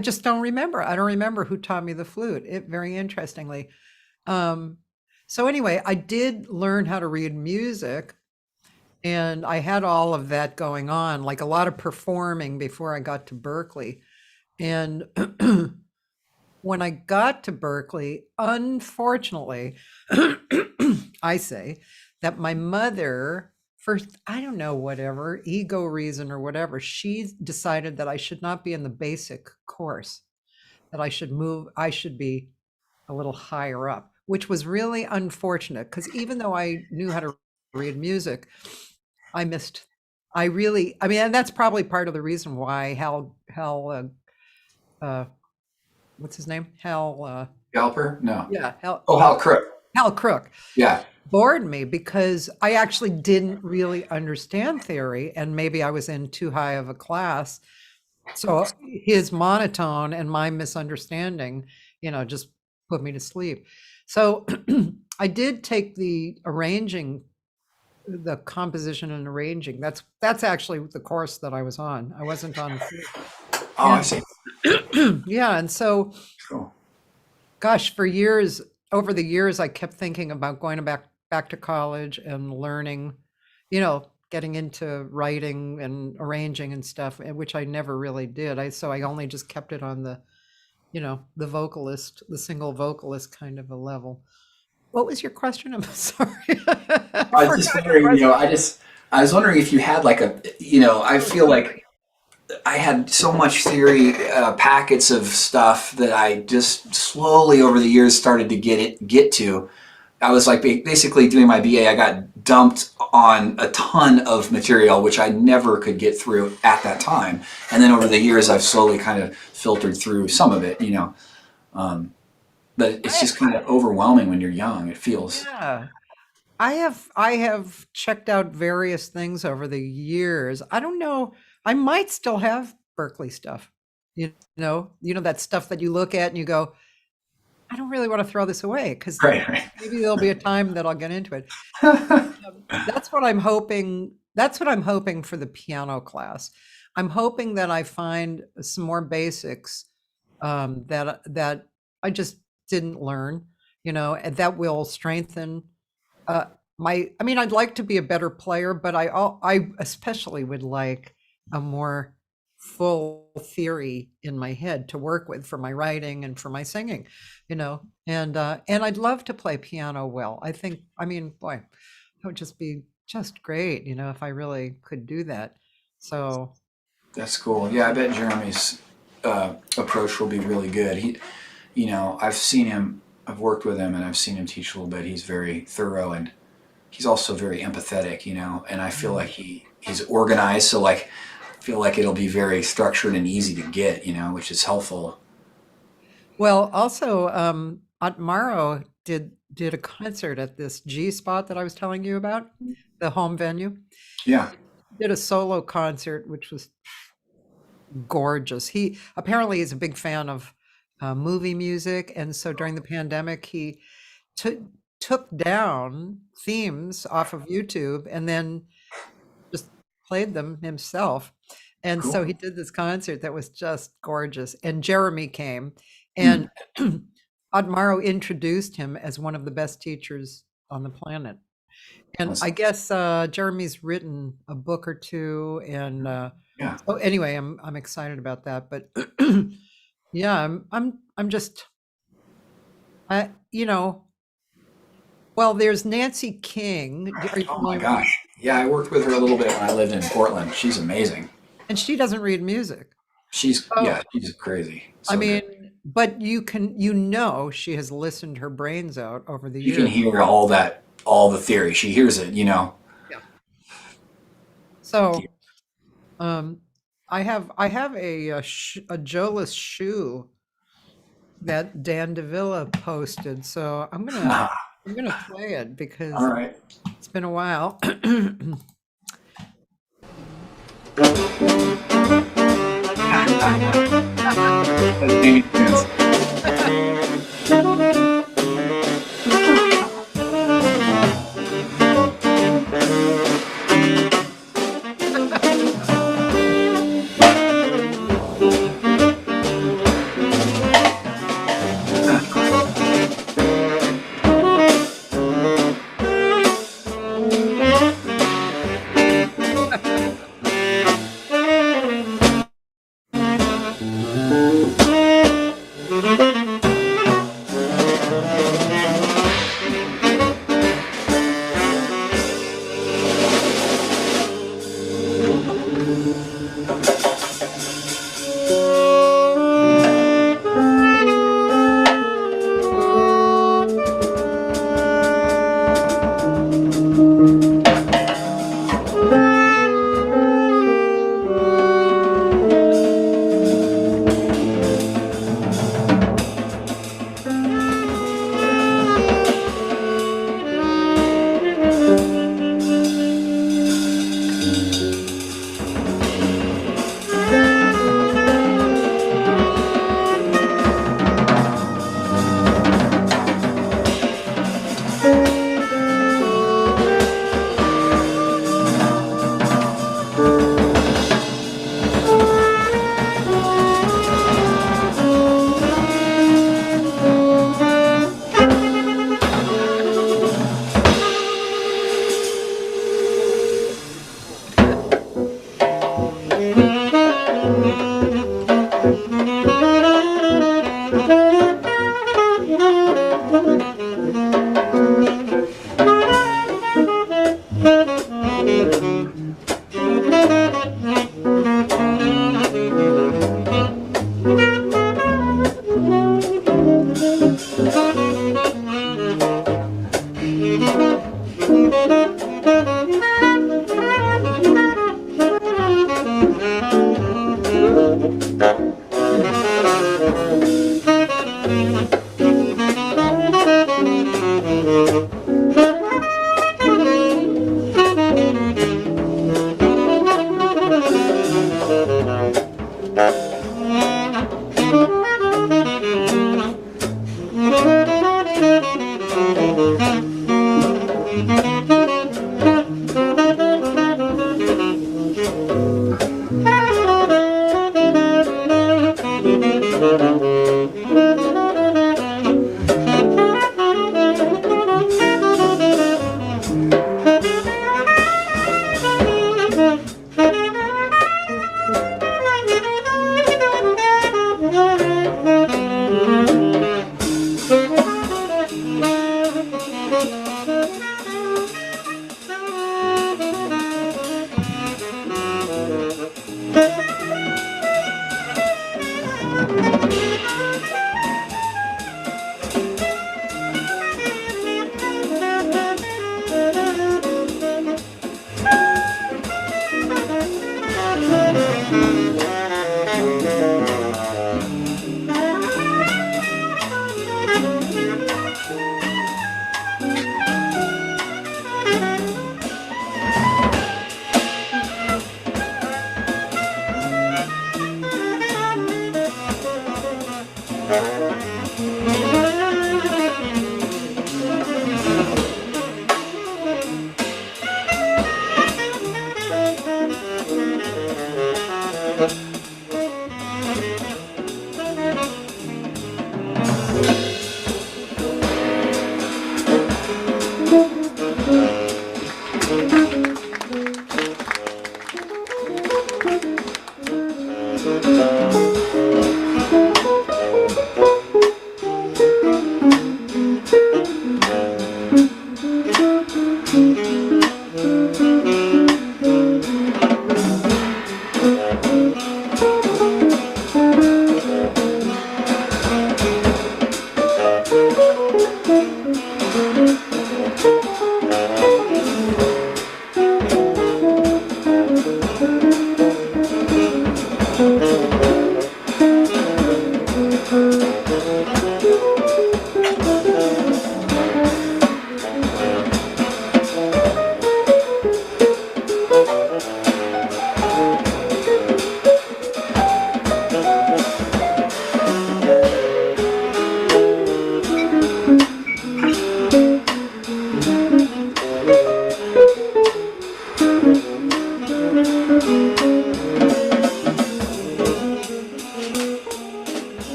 just don't remember. I don't remember who taught me the flute. Very interestingly. So anyway, I did learn how to read music, and I had all of that going on, like a lot of performing before I got to Berkeley. And when I got to Berkeley, unfortunately, I say that my mother, first, I don't know, whatever, ego reason or whatever, she decided that I should not be in the basic course, that I should be a little higher up, which was really unfortunate because even though I knew how to read music, and that's probably part of the reason why what's his name? Galper? No. Yeah, Oh, Hal Crook. Hal Crook Yeah. bored me because I actually didn't really understand theory, and maybe I was in too high of a class. So his monotone and my misunderstanding, just put me to sleep. So I did take the composition and arranging. That's actually the course that I was on. I wasn't on. Oh, I see. Yeah, and so, Cool. gosh, over the years, I kept thinking about going back to college and learning, getting into writing and arranging and stuff, which I never really did. So I only just kept it on the single vocalist kind of a level. What was your question? I'm sorry. I was just wondering, I was wondering if you had like I feel like I had so much theory packets of stuff that I just slowly over the years started to get to. I was like basically doing my BA. I got dumped on a ton of material which I never could get through at that time, and then over the years I've slowly kind of filtered through some of it. But it's just kind of overwhelming when you're young. It feels. Yeah. I have checked out various things over the years. I don't know. I might still have Berkeley stuff. That stuff that you look at and you go, I don't really want to throw this away because Right. maybe there'll be a time that I'll get into it. Right. That's what I'm hoping. That's what I'm hoping for the piano class. I'm hoping that I find some more basics that I just didn't learn, and that will strengthen I'd like to be a better player, but I especially would like a more full theory in my head to work with for my writing and for my singing, and I'd love to play piano well. Boy, it would just be just great, if I really could do that. So That's cool. Yeah, I bet Jeremy's approach will be really good. I've seen him. I've worked with him, and I've seen him teach a little bit. He's very thorough, and he's also very empathetic. And I feel like he's organized. So like, I feel like it'll be very structured and easy to get. Which is helpful. well, also, Aunt Maro did did a concert at this G spot that I was telling you about, the home venue. Yeah. Did a solo concert, which was gorgeous. He apparently is a big fan of movie music, and so during the pandemic, he took down themes off of YouTube and then just played them himself. And so he did this concert that was just gorgeous. And Jeremy came, and Admaro introduced him as one of the best teachers on the planet. And I guess Jeremy's written a book or two, and Yeah. so anyway, I'm excited about that. But yeah, I'm just well, there's Nancy King. Are you Oh my familiar with- gosh. Yeah, I worked with her a little bit when I lived in Portland. She's amazing. And she doesn't read music. She's Oh. yeah, she's crazy. I So mean, good. but she has listened her brains out over the You years. can hear all the theory. She hears it, So, I have a Jolas shoe that Dan Davila posted. So I'm gonna play it because All right. it's been a while.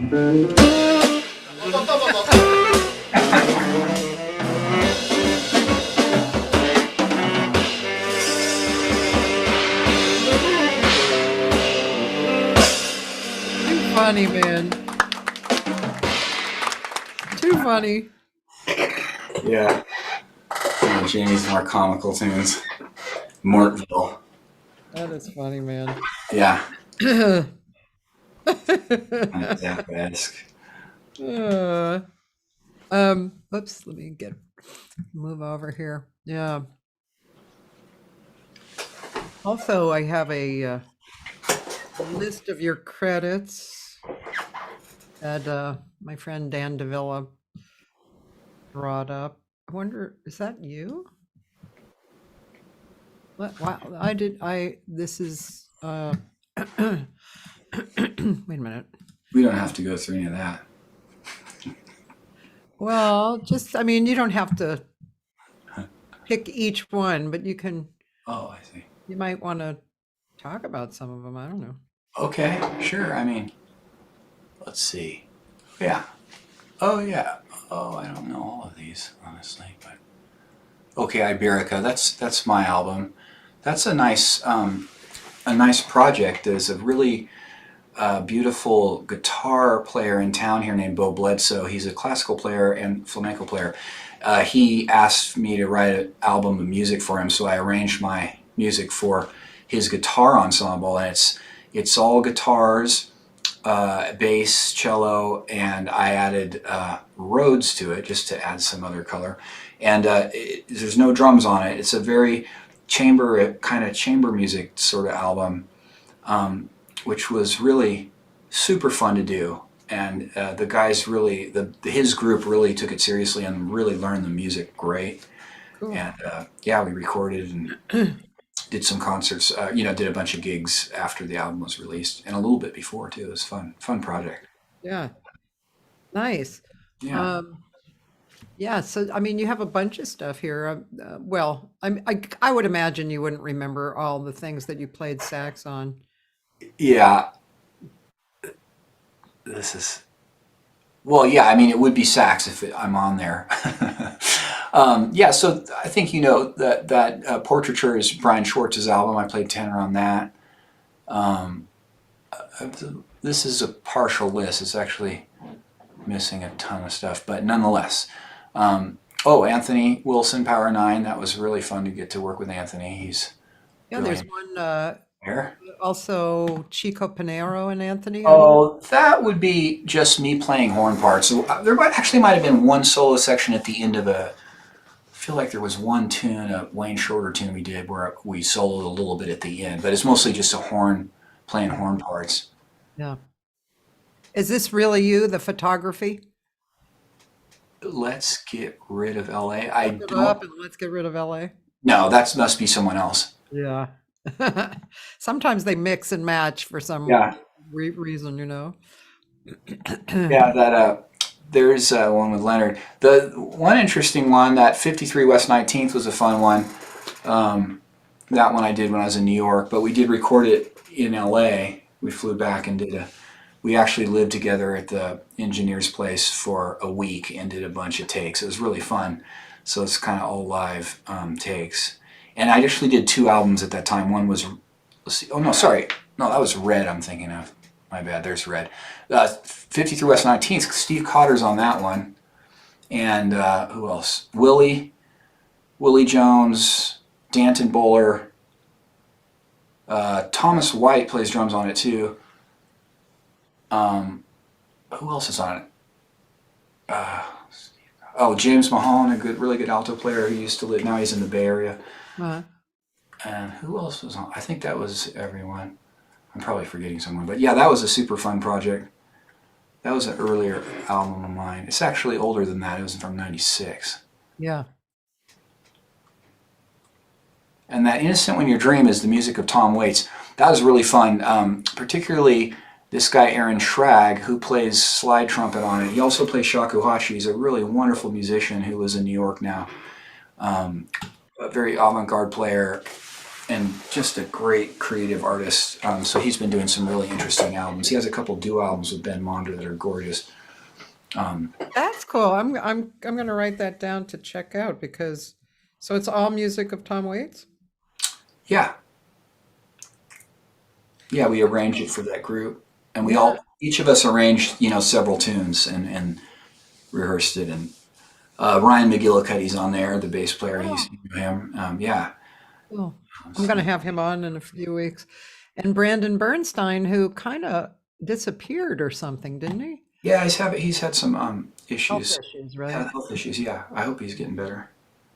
Too funny, man. Too funny. Yeah. Jamie's more comical tunes. Mortville. That is funny, man. Yeah. Zap-esque. Oops, let me move over here. Yeah. Also, I have a list of your credits that my friend Dan Davila brought up. I wonder, is that you? Wow, this is, wait a minute. We don't have to go through any of that. Well, I mean, you don't have to pick each one, but you can, Oh, I see. you might want to talk about some of them. I don't know. Okay, sure. I mean, let's see. Yeah. Oh, yeah. Oh, I don't know all of these, honestly, but okay, Iberica. That's my album. That's a nice project. There's a really beautiful guitar player in town here named Bo Bledsoe. He's a classical player and flamenco player. He asked me to write an album of music for him, so I arranged my music for his guitar ensemble, and it's all guitars, bass, cello, and I added Rhodes to it just to add some other color. And there's no drums on it. It's a very kind of chamber music sort of album, which was really super fun to do. And the guys really, his group really took it seriously and really learned the music great. Cool. And yeah, we recorded and did some concerts, did a bunch of gigs after the album was released and a little bit before too. It was fun project. Yeah. Nice. Yeah. Yeah. So, I mean, you have a bunch of stuff here. Well, I would imagine you wouldn't remember all the things that you played sax on. Yeah. Well, yeah, I mean, it would be sax if I'm on there. Yeah, so I think that Portraiture is Brian Schwartz's album. I played tenor on that. This is a partial list. It's actually missing a ton of stuff, but nonetheless. Anthony Wilson, Power 9. That was really fun to get to work with Anthony. He's There's brilliant. one There. also Chico Pinero and Anthony. Oh, that would be just me playing horn parts. So there might have been one solo section at the end of I feel like there was one tune, a Wayne Shorter tune we did where we soloed a little bit at the end, but it's mostly just playing horn parts. Yeah. Is this really you, the photography? Let's get rid of LA. Look it up and let's get rid of LA. No, that must be someone else. Yeah. Sometimes they mix and match for some reason, Yeah, there's one with Leonard. The one interesting one, that 53 West 19th was a fun one. That one I did when I was in New York, but we did record it in LA. We flew back and we actually lived together at the engineer's place for a week and did a bunch of takes. It was really fun. So it's kind of all live takes. And I actually did 2 albums at that time. One was, let's see, oh no, sorry. No, that was Red I'm thinking of. My bad, there's Red. 53 West 19th, Steve Cotter's on that one. And who else? Willie Jones, Danton Bowler. Thomas White plays drums on it too. Who else is on it? James Mahone, a really good alto player who used to live, now he's in the Bay Area. And who else was on? I think that was everyone. I'm probably forgetting someone, but yeah, that was a super fun project. That was an earlier album of mine. It's actually older than that. It was from '96. Yeah. And that Innocent When You Dream is the music of Tom Waits. That was really fun, particularly this guy Aaron Schrag, who plays slide trumpet on it. He also plays shakuhachi. He's a really wonderful musician who lives in New York now. A very avant-garde player. and just a great creative artist. So he's been doing some really interesting albums. He has a couple duo albums with Ben Monder that are gorgeous. That's cool. I'm gonna write that down to check out because so it's all music of Tom Waits? Yeah, yeah, we arranged it for that group, and we Yeah. all each of us arranged several tunes and rehearsed it. And Ryan McGillicuddy's on there, the bass player. He's Oh, you know him. Yeah. cool. I'm gonna So, have him on in a few weeks. And Brandon Bernstein, who kind of disappeared or something, didn't he? yeah, he's had some Health issues, issues, right? health issues. Yeah, I hope he's getting better.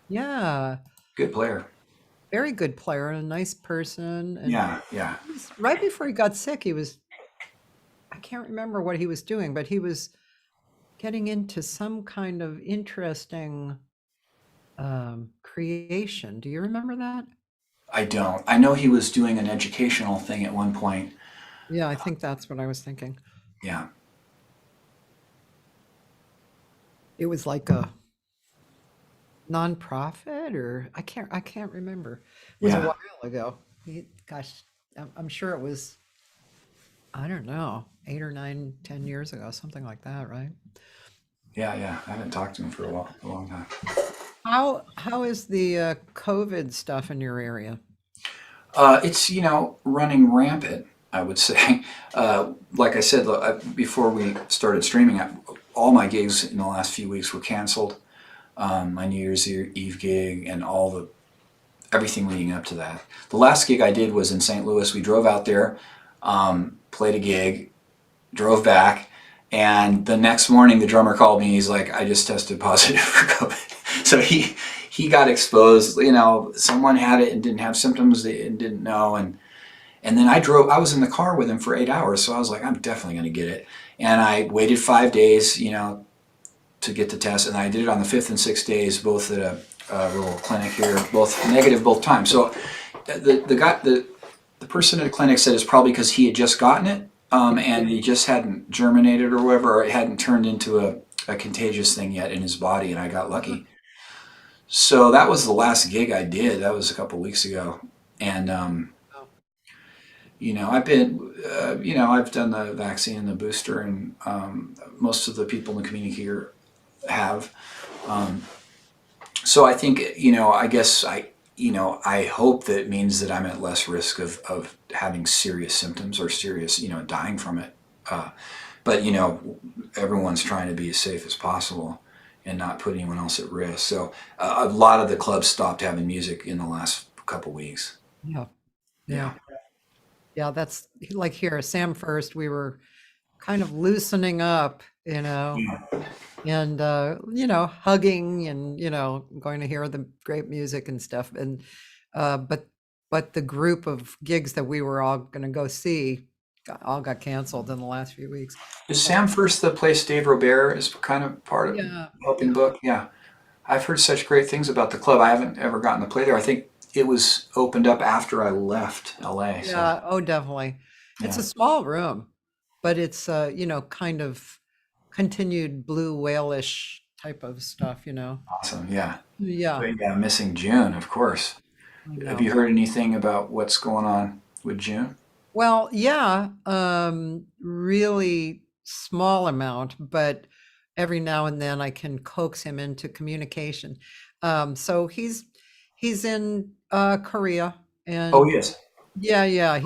Yeah. Good player. Very good player and a nice person. And Yeah, yeah. right before he got sick, I can't remember what he was doing, but he was getting into some kind of interesting creation. Do you remember that? I don't. I know he was doing an educational thing at one point. Yeah, I think that's what I was thinking. Yeah, It was like a nonprofit or I can't remember. It was a yeah, while ago. Gosh, I'm sure it was, I don't know, 8 or 9, 10 years ago, something like that, right? yeah. I haven't talked to him for a long time. How is the COVID stuff in your area? It's running rampant. I would say, like I said before we started streaming, all my gigs in the last few weeks were canceled. My New Year's Eve gig and everything leading up to that. The last gig I did was in St. Louis. We drove out there, played a gig, drove back, and the next morning the drummer called me. He's like, "I just tested positive for COVID." So he got exposed. Someone had it and didn't have symptoms and didn't know, and then I was in the car with him for 8 hours. So I was like, I'm definitely going to get it. And I waited 5 days, to get the test, and I did it on the fifth and sixth days, both at a little clinic here, both negative both times. So the person at the clinic said it's probably because he had just gotten it, and he just hadn't germinated or whatever, or it hadn't turned into a contagious thing yet in his body, and I got lucky. So that was the last gig I did. That was a couple weeks ago, and Oh, I've done the vaccine and the booster, and most of the people in the community here have. Um, so I think, I guess I hope that means that I'm at less risk of having serious symptoms or serious, dying from it. But everyone's trying to be as safe as possible and not put anyone else at risk. So a lot of the clubs stopped having music in the last couple weeks. yeah, Yeah. yeah, yeah. That's like here, Sam First. We were kind of loosening up, Yeah. and hugging and going to hear the great music and stuff. And but the group of gigs that we were all going to go see all got canceled in the last few weeks. Is Sam First the place Dave Robert is kind of part of Yeah, helping yeah, book? Yeah. I've heard such great things about the club. I haven't ever gotten to play there. I think it was opened up after I left LA. So yeah. Oh, definitely. It's yeah, a small room, but it's kind of continued blue whale-ish type of stuff. awesome. Yeah. Yeah, But yeah, missing June, of course. I Have know. you heard anything about what's going on with June? Well, yeah, really small amount, but every now and then I can coax him into communication. So he's in Korea, Oh, and yes. yeah, yeah,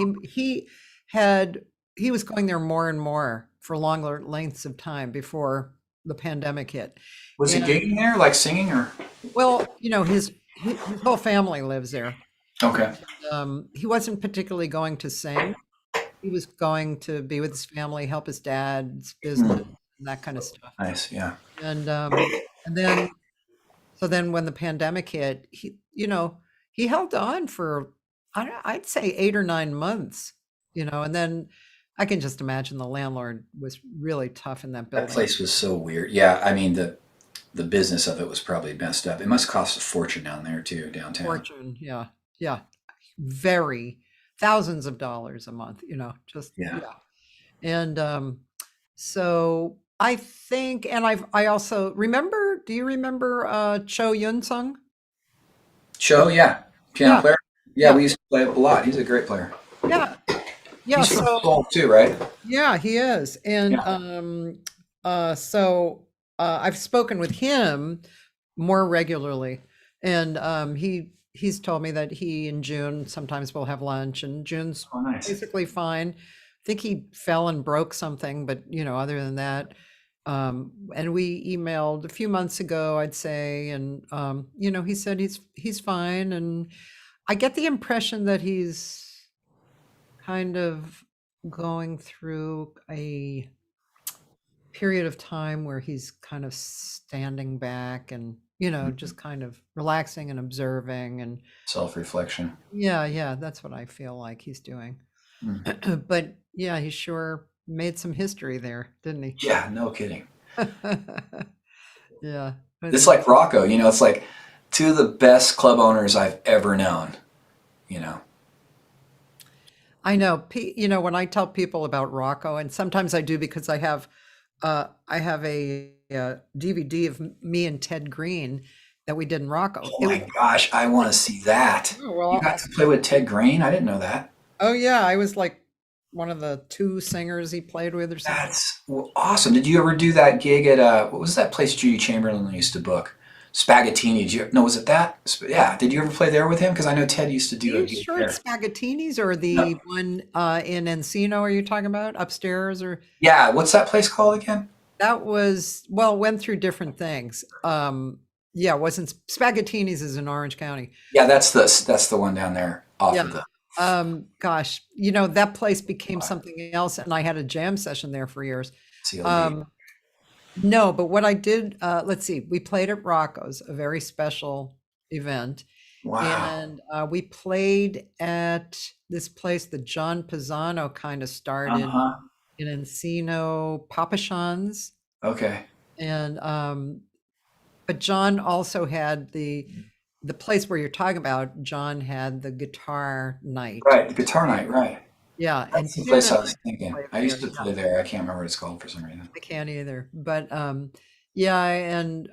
had he was going there more and more for longer lengths of time before the pandemic hit. Was he And gigging there, like singing or? well, his whole family lives there. Okay. He wasn't particularly going to sing. He was going to be with his family, help his dad's business, Hmm. and that kind of stuff. Nice. Yeah. And then so then when the pandemic hit, he held on for I'd say 8 or 9 months, and then I can just imagine the landlord was really tough in that That building. place was so weird. Yeah. I mean, the business of it was probably messed up. It must cost a fortune down there too, downtown. Fortune, yeah, yeah, very thousands of dollars a month, just Yeah. yeah. And so I think, and I also do you remember Cho Yun Sung? Show, yeah. Piano Yeah, player. Yeah, Yeah, we used to play a lot. He's a great player. yeah, yeah. He's from So Seoul too, right? yeah, he is. And Yeah. I've spoken with him more regularly. And he's told me that he and June sometimes will have lunch, and June's Oh, nice. basically fine. I think he fell and broke something, but other than that, and we emailed a few months ago, I'd say, and he said he's fine, and I get the impression that he's kind of going through a period of time where he's kind of standing back and just kind of relaxing and observing, and Self-reflection. yeah, that's what I feel like he's doing. Hmm. But yeah, he sure made some history there, didn't he? Yeah, no kidding. Yeah, but It's like Rocco, it's like two of the best club owners I've ever known, you know. I know, when I tell people about Rocco, and sometimes I do because I have a, DVD of me and Ted Green that we did in Rocco. Oh my gosh, I want to see that. Oh, You well, got to play with Ted Green? I didn't know that. oh yeah, I was like one of the two singers he played with or something. That's awesome. Did you ever do that gig at what was that place Judy Chamberlain used to book? Spagattini. No, was it that? Yeah. Did you ever play there with him? Because I know Ted used to Are do a you gig sure there. it's Spagattini's or No. the one in Encino are you talking about upstairs? Or Yeah. What's that place called again? that was, well, went through different things. Yeah, it wasn't Spagattini's is in Orange County. Yeah, that's the one down there off Yeah. of the Gosh, that place became something else, and I had a jam session there for years. CLB. Um, no, but what I did, let's see, we played at Rocco's, a very special event, Wow. and we played at this place that John Pisano kind of started Uh-huh. in Encino, Papachons, Okay. and but John also had the place where you're talking about. John had the guitar night. Right. The guitar night. Right. Yeah, and That's the Ted place and I I was thinking. played I there. used to play there. I can't remember what it's called for some reason. I can't either. But yeah, and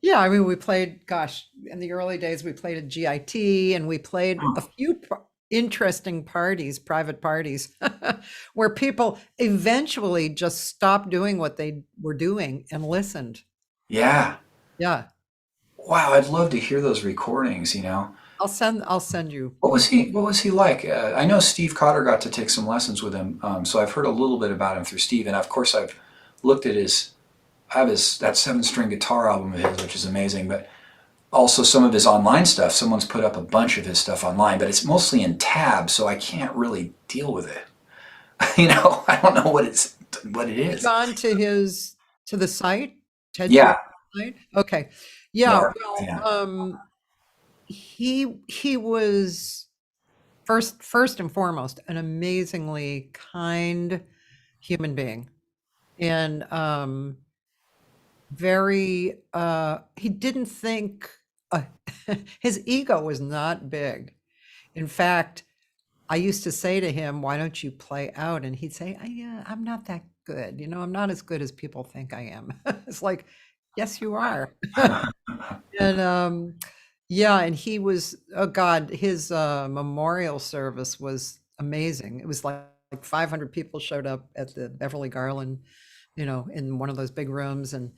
yeah, I mean, we played, gosh, in the early days, we played at GIT, and we played a few interesting parties, private parties, where people eventually just stopped doing what they were doing and listened. Yeah. Yeah, Wow. I'd love to hear those recordings. I'll send you. What was he like? I know Steve Cotter got to take some lessons with him, so I've heard a little bit about him through Steve, and of course I've looked at I have that seven-string guitar album of his, which is amazing, but also some of his online stuff. Someone's put up a bunch of his stuff online, but it's mostly in tabs, so I can't really deal with it. I don't know what it is. Gone to the site, Ted's Yeah, site. Okay, yeah. yeah, Well, yeah. he was first and foremost an amazingly kind human being, and very he didn't think his ego was not big. In fact, I used to say to him, why don't you play out? And he'd say, I'm not that good, I'm not as good as people think I am. It's like, yes you are. And yeah, and he was, oh God, his memorial service was amazing. It was like 500 people showed up at the Beverly Garland, in one of those big rooms. And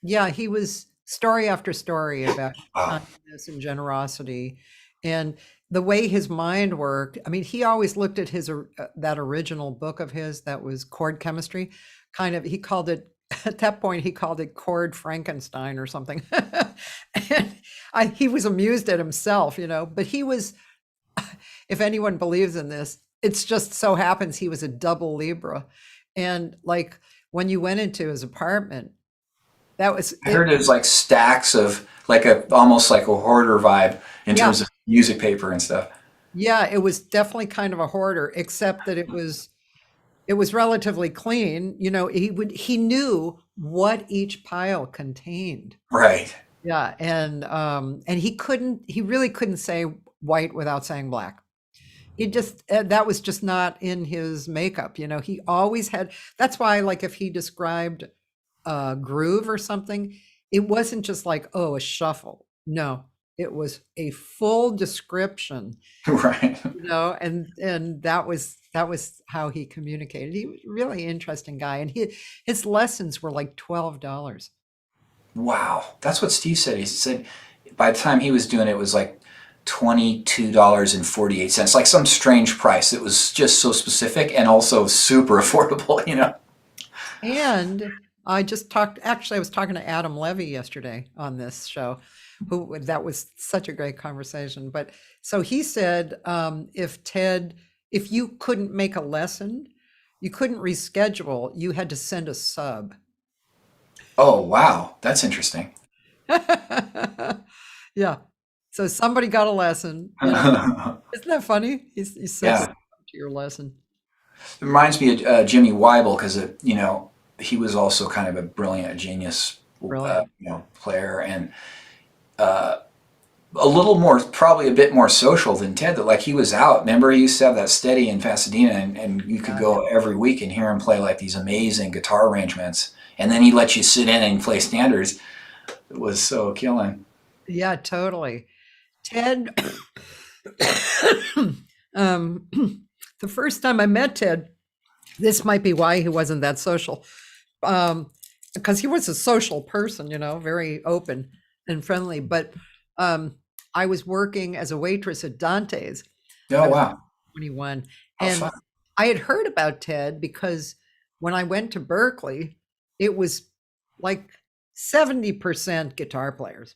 yeah, he was story after story about Wow. kindness and generosity. And the way his mind worked, I mean, he always looked at that original book of his that was chord chemistry. He called it, at that point, he called it chord Frankenstein or something. And he was amused at himself, but he was, if anyone believes in this, it's just so happens he was a double Libra. And like when you went into his apartment, that was I it. heard it was like stacks of almost like a hoarder vibe in Yeah. terms of music paper and stuff. Yeah, it was definitely kind of a hoarder, except that it was relatively clean. He knew what each pile contained. Right. Yeah, and he really couldn't say white without saying black. He just that was just not in his makeup. He always had. That's why, like, if he described a groove or something, it wasn't just like, oh, a shuffle. No, It was a full description, Right. and that was how he communicated. He was a really interesting guy, and his lessons were like $12. Wow. That's what Steve said. He said by the time he was doing it, it was like $22.48, like some strange price. It was just so specific and also super affordable, you know? And I was talking to Adam Levy yesterday on this show, that was such a great conversation. But so he said, if you couldn't make a lesson, you couldn't reschedule, you had to send a sub. Oh, wow. That's interesting. Yeah. So somebody got a lesson. Isn't that funny? He sent Yeah. it to your lesson. It reminds me of Jimmy Weibel because, he was also kind of a brilliant, genius, Brilliant. player, and a little more, probably a bit more social than Ted. That, like, he was out. Remember, he used to have that steady in Pasadena, and you could go every week and hear him play like these amazing guitar arrangements. And then he let you sit in and play standards. It was so killing. Yeah, totally. Ted, the first time I met Ted, this might be why he wasn't that social, because he was a social person, very open and friendly. But I was working as a waitress at Dante's. I Oh, was wow. 21, How and fun. I had heard about Ted because when I went to Berklee, it was like 70% guitar players.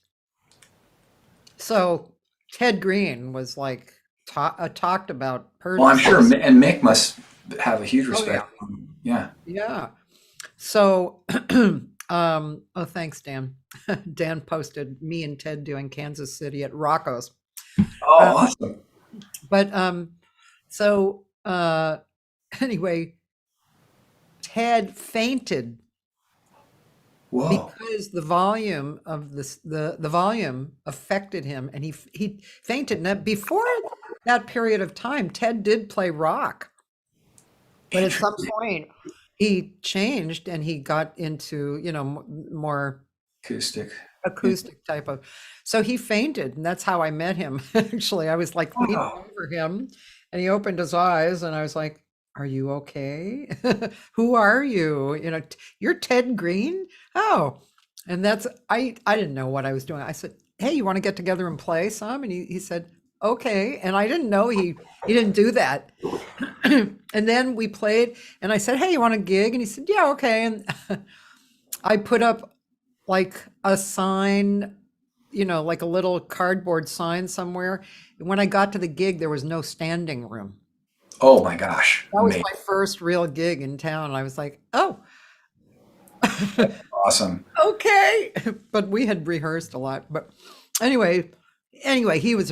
So Ted Green was like talked about Well, I'm sure, person. and Mick must have a huge Oh yeah, respect. Yeah. yeah. So, oh, thanks, Dan. Dan posted me and Ted doing Kansas City at Rocco's. Oh, Um, awesome. but so anyway, Ted fainted Whoa. because the volume of the volume affected him, and he fainted. Now, before that period of time, Ted did play rock, but at some Interesting. point he changed and he got into more Acoustic. Yeah. acoustic type of. So he fainted, and that's how I met him. Actually, I was like leaning Wow. over him, and he opened his eyes, and I was like, "Are you okay? Who are you? You're Ted Green? Oh." And I didn't know what I was doing. I said, "Hey, you want to get together and play some?" And he said, "Okay." And I didn't know he didn't do that. And then we played, and I said, "Hey, you want a gig?" And he said, "Yeah, okay." And I put up like a sign, like a little cardboard sign somewhere. And when I got to the gig, there was no standing room. Oh my gosh. That was Amazing. my first real gig in town. I was like, "Oh, Awesome. okay." But we had rehearsed a lot. But anyway, he was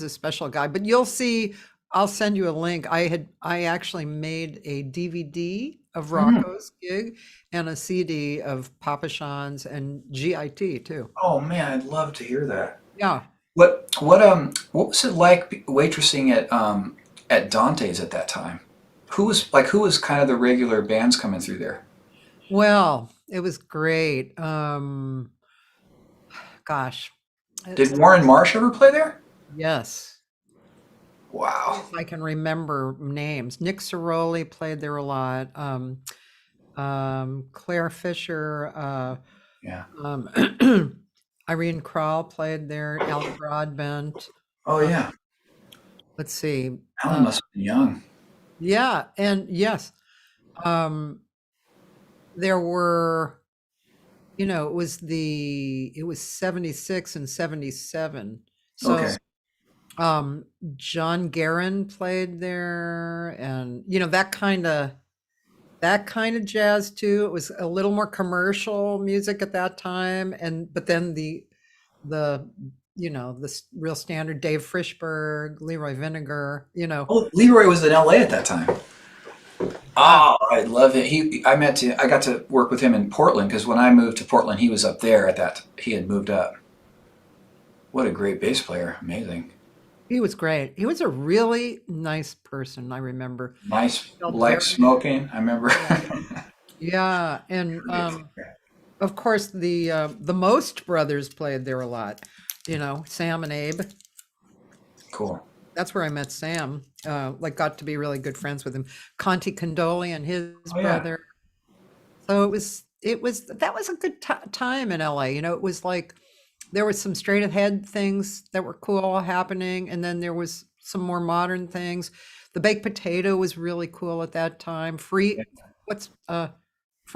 a special guy. But you'll see, I'll send you a link. I actually made a DVD of Mm. Rocco's gig and a CD of Papa Sean's and GIT too. Oh man, I'd love to hear that. Yeah. What was it like waitressing at Dante's at that time? Who was kind of the regular bands coming through there? Well, it was great. Gosh, Did it's, Warren Marsh ever play there? yes. Wow. If I can remember names. Nick Ceroli played there a lot. Claire Fisher, Yeah. Irene Krall played there. Alan Broadbent. Oh Uh, yeah. let's see. Alan must have been young. Yeah, and yes, um, there were. It was 76 and 77. So Okay. John Guerin played there, and that kind of jazz too. It was a little more commercial music at that time, but then the real standard Dave Frischberg, Leroy Vinegar. Oh, Leroy was in LA at that time. Yeah, Oh, I love it. I got to work with him in Portland because when I moved to Portland, he was up there he had moved up. What a great bass player. Amazing. he was great. He was a really nice person. I remember. Nice, Felt like very smoking. I remember. yeah, yeah, and Great. of course the Most brothers played there a lot. Sam and Abe. Cool. That's where I met Sam. Like got to be really good friends with him. Conti Condoli and his Oh, yeah. brother. So that was a good time in LA. It was like there was some straight ahead things that were cool happening, and then there was some more modern things. The baked potato was really cool at that time. Free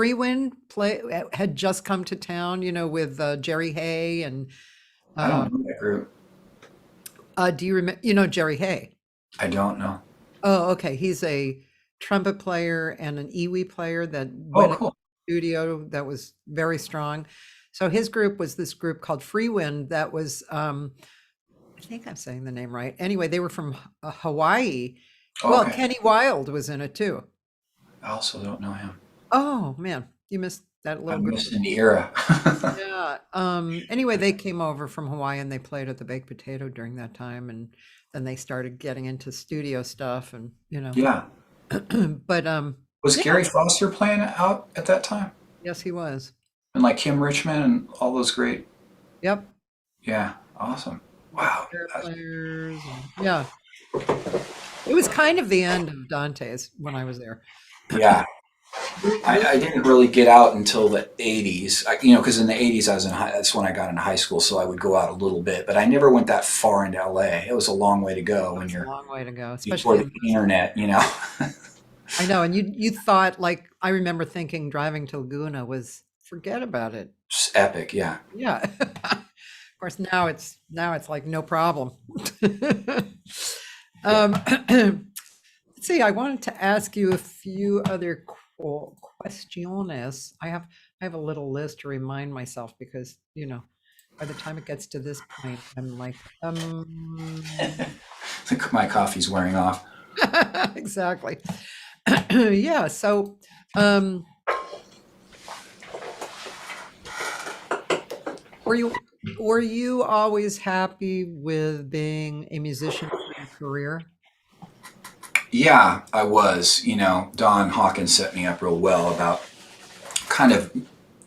Wind play had just come to town, with Jerry Hay and I don't know that group. do you remember? Jerry Hay. I don't know. Oh, okay. He's a trumpet player and an iwi player that Oh, went in cool. the studio that was very strong. So his group was this group called Free Wind that was, I think I'm saying the name right. Anyway, they were from Hawaii. Well, Okay. Kenny Wild was in it too. I also don't know him. Oh man, you missed that little I'm group. missing the era. Yeah. Anyway, they came over from Hawaii and they played at the Baked Potato during that time, and then they started getting into studio stuff, and Yeah. but Was yeah, Gary Foster playing out at that time? yes, he was. And like Kim Richmond and all those great. Yep. Yeah. Awesome. Wow. Guitar players. Yeah. It was kind of the end of Dante's when I was there. Yeah. I didn't really get out until the 80s, because in the 80s I was that's when I got into high school, so I would go out a little bit, but I never went that far into LA. It was a long way to go when It's a you're long way to go, before especially the internet, I know, and you thought, like, I remember thinking driving to Laguna was forget about it. Just epic, yeah. Yeah. Of course, now it's like no problem. Um, let's see, I wanted to ask you a few other questiones. I have a little list to remind myself because, by the time it gets to this point, I'm like, My coffee's wearing off. exactly. Yeah, so were you always happy with being a musician for your career? Yeah, I was. Don Hawkins set me up real well about kind of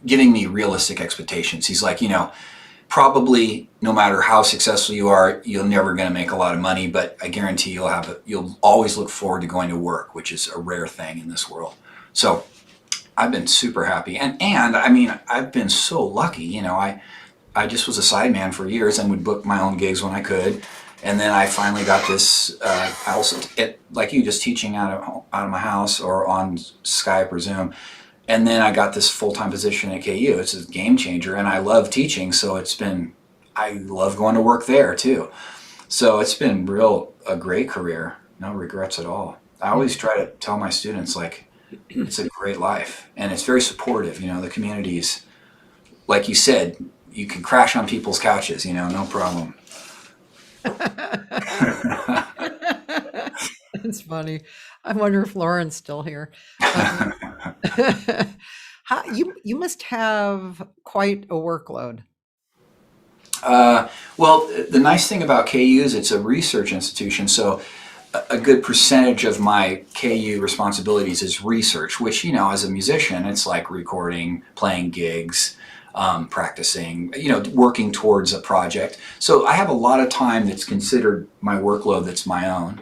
giving me realistic expectations. He's like, probably no matter how successful you are, you're never going to make a lot of money, but I guarantee you'll always look forward to going to work, which is a rare thing in this world. So I've been super happy. And I mean, I've been so lucky, I just was a sideman for years and would book my own gigs when I could. And then I finally got this, I also, like you, just teaching out of my house or on Skype or Zoom. And then I got this full-time position at KU. It's a game changer, and I love teaching, so I love going to work there too. So it's been a great career. No regrets at all. I always try to tell my students, like, it's a great life, and it's very supportive. The communities, like you said, you can crash on people's couches, no problem. It's funny. I wonder if Lauren's still here. You must have quite a workload. Well, the nice thing about KU is it's a research institution, so a good percentage of my KU responsibilities is research, which, as a musician, it's like recording, playing gigs, practicing, working towards a project. So I have a lot of time that's considered my workload that's my own.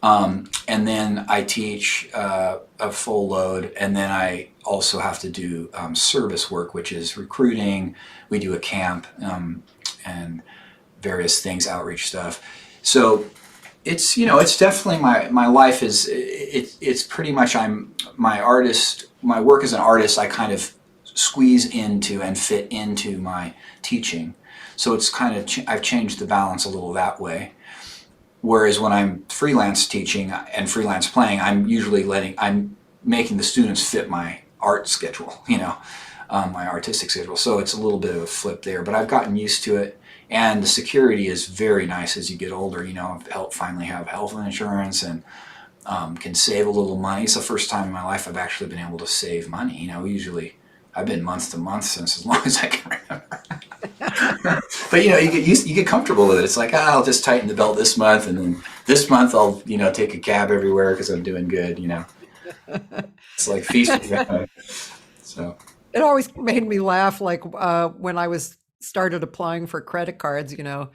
And then I teach a full load, and then I also have to do service work, which is recruiting. We do a camp and various things, outreach stuff. So it's it's definitely my life is it's pretty much my work as an artist. I kind of squeeze into and fit into my teaching. So it's kind of I've changed the balance a little that way. Whereas when I'm freelance teaching and freelance playing, I'm making the students fit my art schedule, my artistic schedule. So it's a little bit of a flip there, but I've gotten used to it. And the security is very nice as you get older. I've finally have health insurance and can save a little money. It's the first time in my life I've actually been able to save money. Usually I've been month to month since as long as I can remember. But you get comfortable with it. It's like, I'll just tighten the belt this month, and then this month I'll take a cab everywhere because I'm doing good. It's like feast or famine. So It always made me laugh, like when I was started applying for credit cards, and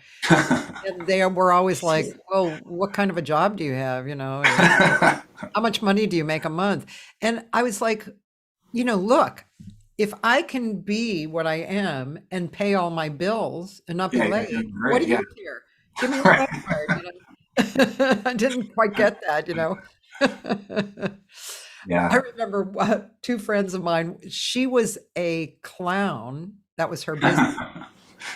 they were always like, "Well, what kind of a job do you have?" And how much money do you make a month? And I was like, look, if I can be what I am and pay all my bills and not be Yeah, you're late, doing what great. do Yeah. you care? Give me a credit card. I didn't quite get that. I Yeah. remember two friends of mine, she was a clown. That was her business.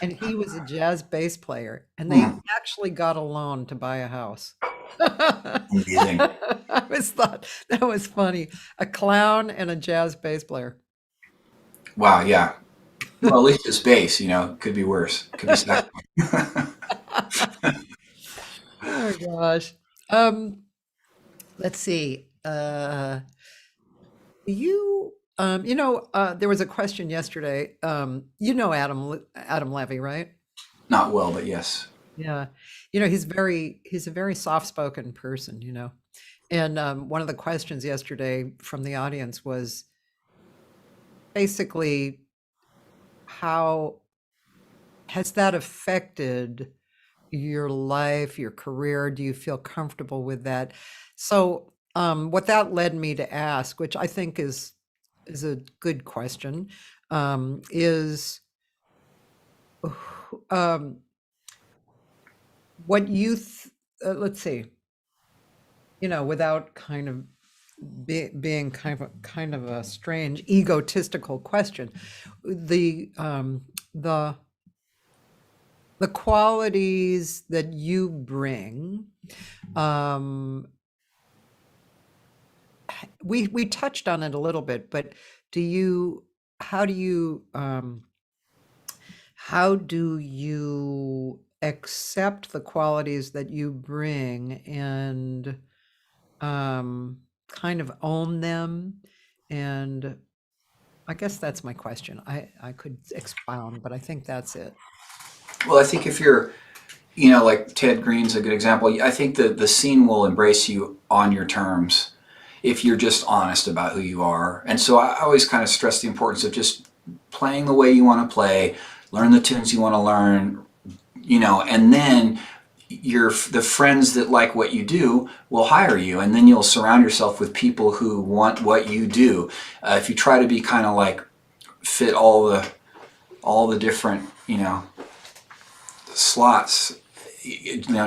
And he was a jazz bass player. And they Hmm, actually got a loan to buy a house. I amazing. always thought that was funny. A clown and a jazz bass player. Wow. Yeah. Well, at least it's bass, could be worse. Could be sax. Oh gosh. Um, let's see. There was a question yesterday. Adam Levy, right? Not well, but yes. Yeah. He's a very soft-spoken person. And one of the questions yesterday from the audience was basically, how has that affected your life, your career? Do you feel comfortable with that? So, what that led me to ask, which I think is a good question, is um, what you let's see, without kind of being kind of a strange egotistical question, the the qualities that you bring. um, we touched on it a little bit, but do you how do you how do you accept the qualities that you bring and kind of own them? And I guess that's my question. I could expound, but I think that's it. Well, I think if you're, like Ted Green's a good example. I think the scene will embrace you on your terms if you're just honest about who you are. And so I always kind of stress the importance of just playing the way you want to play, learn the tunes you want to learn, and then the friends that like what you do will hire you, and then you'll surround yourself with people who want what you do. If you try to be kind of like fit all the different slots,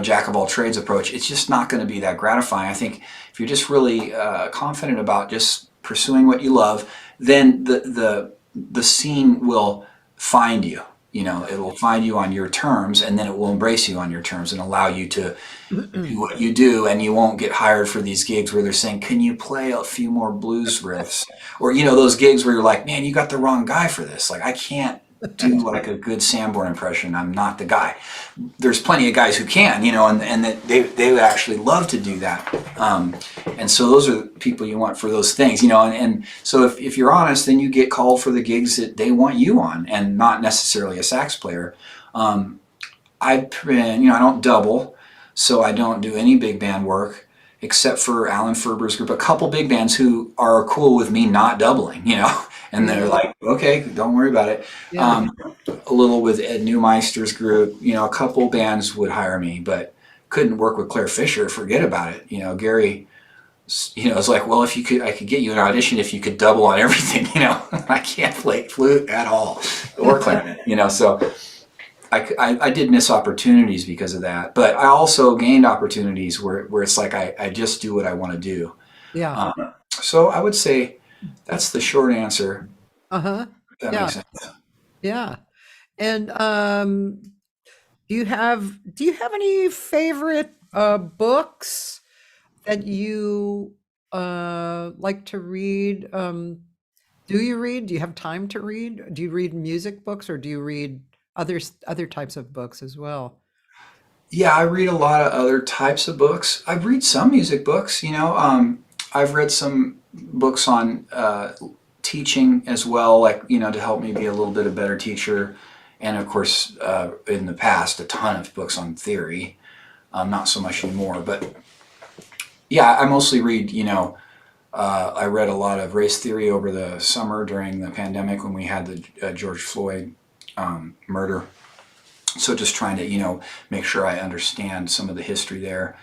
jack of all trades approach, it's just not going to be that gratifying. I think if you're just really confident about just pursuing what you love, then the scene will find you. It will find you on your terms, and then it will embrace you on your terms and allow you to do what you do. And you won't get hired for these gigs where they're saying, "Can you play a few more blues riffs?" Or those gigs where you're like, "Man, you got the wrong guy for this. Like, I can't do like a good Sanborn impression. I'm not the guy." There's plenty of guys who can, and that they would actually love to do that. And so those are the people you want for those things, and so if you're honest, then you get called for the gigs that they want you on, and not necessarily a sax player. I've been, I don't double, so I don't do any big band work except for Alan Ferber's group, a couple big bands who are cool with me not doubling, and they're like, "Okay, don't worry about it." Yeah. A little with Ed Neumeister's group, a couple bands would hire me, but couldn't work with Claire Fisher. Forget about it. Gary, it's like, "Well, if you could, I could get you an audition if you could double on everything." I can't play flute at all or clarinet. So I did miss opportunities because of that, but I also gained opportunities where it's like I just do what I want to do. Yeah. So I would say that's the short answer. Uh-huh. If that Yeah. makes sense. Yeah. And do you have any favorite books that you like to read? Do you read? Do you have time to read? Do you read music books, or do you read other types of books as well? Yeah, I read a lot of other types of books. I read some music books, I've read some books on teaching as well, like, to help me be a little bit a better teacher. And of course, in the past, a ton of books on theory. Not so much anymore, but yeah, I mostly read, I read a lot of race theory over the summer during the pandemic when we had the George Floyd murder. So just trying to, make sure I understand some of the history there.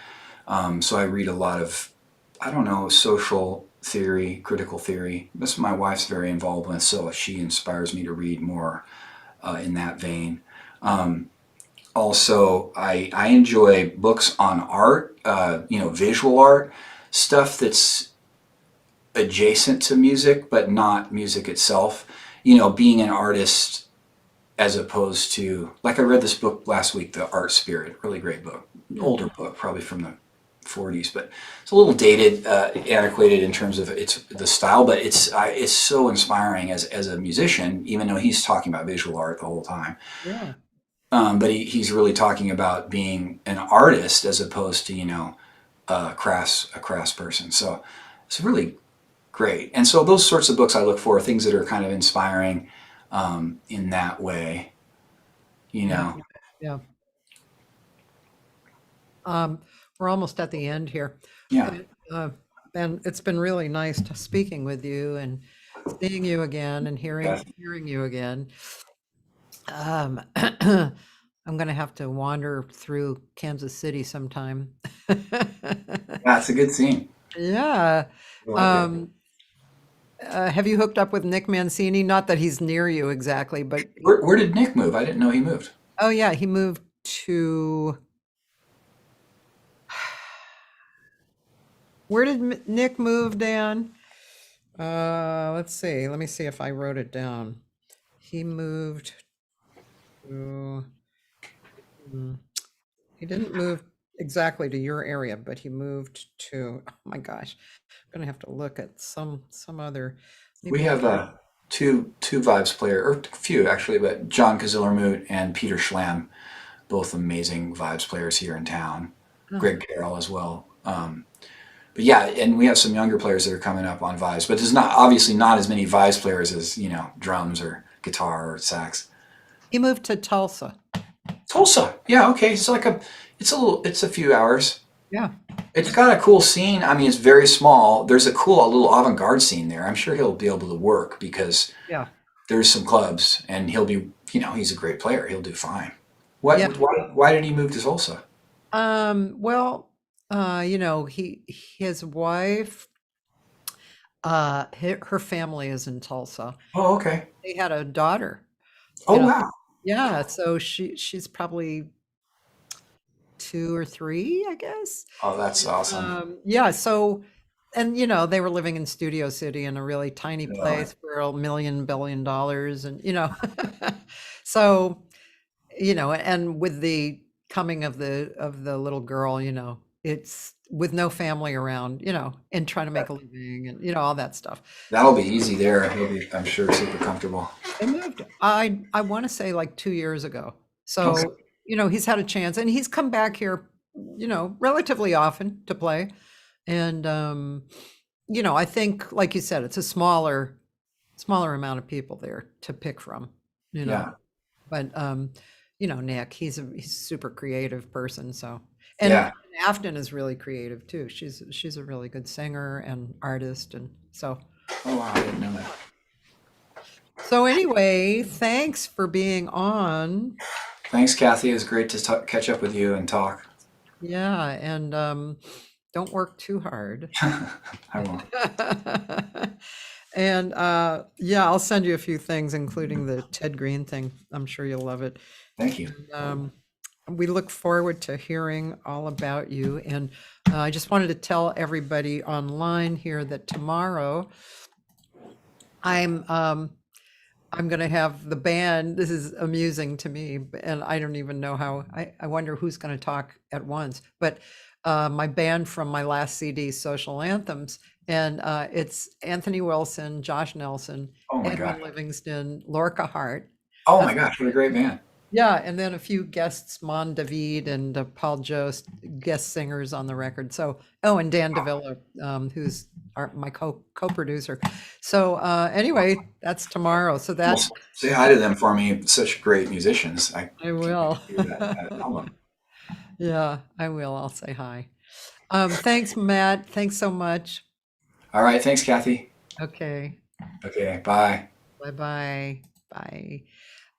So I read a lot of, I don't know, social theory, critical theory. This my wife's very involved with, so she inspires me to read more in that vein. Also, I enjoy books on art, visual art, stuff that's adjacent to music, but not music itself. Being an artist as opposed to, like I read this book last week, The Art Spirit, really great book, older book, probably from the 40s, but it's a little dated, antiquated in terms of the style, but it's so inspiring as a musician, even though he's talking about visual art the whole time. Yeah. But he's really talking about being an artist as opposed to, a crass person. So it's really great. And so those sorts of books I look for, things that are kind of inspiring in that way, Yeah. Yeah. We're almost at the end here. Yeah. And, and it's been really nice speaking with you and seeing you again and hearing you again. Um, I'm going to have to wander through Kansas City sometime. Yeah, it's a good scene. Yeah. I like it. Um, have you hooked up with Nick Mancini? Not that he's near you exactly, but Where did Nick move? I didn't know he moved. oh yeah, he moved to where did Nick move, Dan? Let's see. Let me see if I wrote it down. He moved to. hmm, He didn't move exactly to your area, but he moved to. Oh my gosh, I'm gonna have to look at some other. We Maybe I have can. two vibes player, or a few actually, but John Kazillermoot and Peter Schlamm, both amazing vibes players here in town. Oh, Greg Carroll as well. But yeah, and we have some younger players that are coming up on vibes, but there's not obviously not as many vibes players as drums or guitar or sax. he moved to Tulsa. Tulsa, yeah, okay. It's a few hours. Yeah. It's got a cool scene. I mean, it's very small. There's a cool little avant-garde scene there. I'm sure he'll be able to work because Yeah. there's some clubs, and he'll be, he's a great player. He'll do fine. Yeah. Why did he move to Tulsa? Well, his wife, her family is in Tulsa. Oh, okay. They had a daughter, Oh, you know. wow. Yeah, so she's probably 2 or 3, I guess. Oh, that's awesome. Yeah, so and they were living in Studio City in a really tiny Yeah. place for $1 billion, and so and with the coming of the little girl, it's with no family around, and trying to make a living and all that stuff. That'll be easy there. He'll be, I'm sure, super comfortable. They moved, I want to say like 2 years ago. Okay. So, he's had a chance and he's come back here, relatively often to play. And I think like you said, it's a smaller amount of people there to pick from, you know. Yeah. But Nick, he's a super creative person, so and Yeah. Afton is really creative too. She's a really good singer and artist, and so Oh, wow. I didn't know that. anyway, thanks for being on. Thanks, Kathy. It was great to catch up with you and talk. Yeah, and don't work too hard. I won't. And yeah, I'll send you a few things, including the Ted Green thing. I'm sure you'll love it. Thank you. We look forward to hearing all about you. And I just wanted to tell everybody online here that tomorrow I'm going to have the band. This is amusing to me, and I don't even know how. I wonder who's going to talk at once. But my band from my last CD, Social Anthems, and it's Anthony Wilson, Josh Nelson, Oh my Edwin gosh. Livingston, Lorca Hart. Oh my gosh. What a great band. Yeah, and then a few guests, Mon David and Paul Jost, guest singers on the record. So, and Dan DeVilla, who's my co-producer. So anyway, that's tomorrow. So Well, that say hi to them for me. Such great musicians. I I will. hear that album. Yeah, I will. I'll say hi. Thanks, Matt. Thanks so much. All right. Thanks, Kathy. Okay. Okay. Bye. Bye-bye. Bye.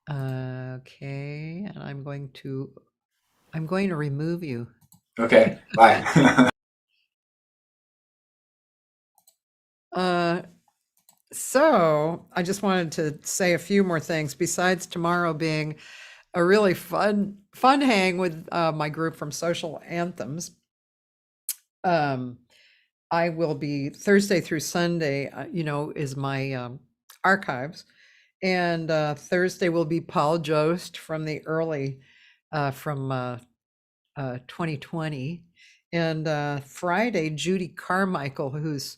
Okay, and I'm going to remove you. Okay, bye. Uh, so I just wanted to say a few more things besides tomorrow being a really fun hang with my group from Social Anthems. I will be Thursday through Sunday, is my archives. And Thursday will be Paul Jost from the early, from 2020. And Friday, Judy Carmichael, who's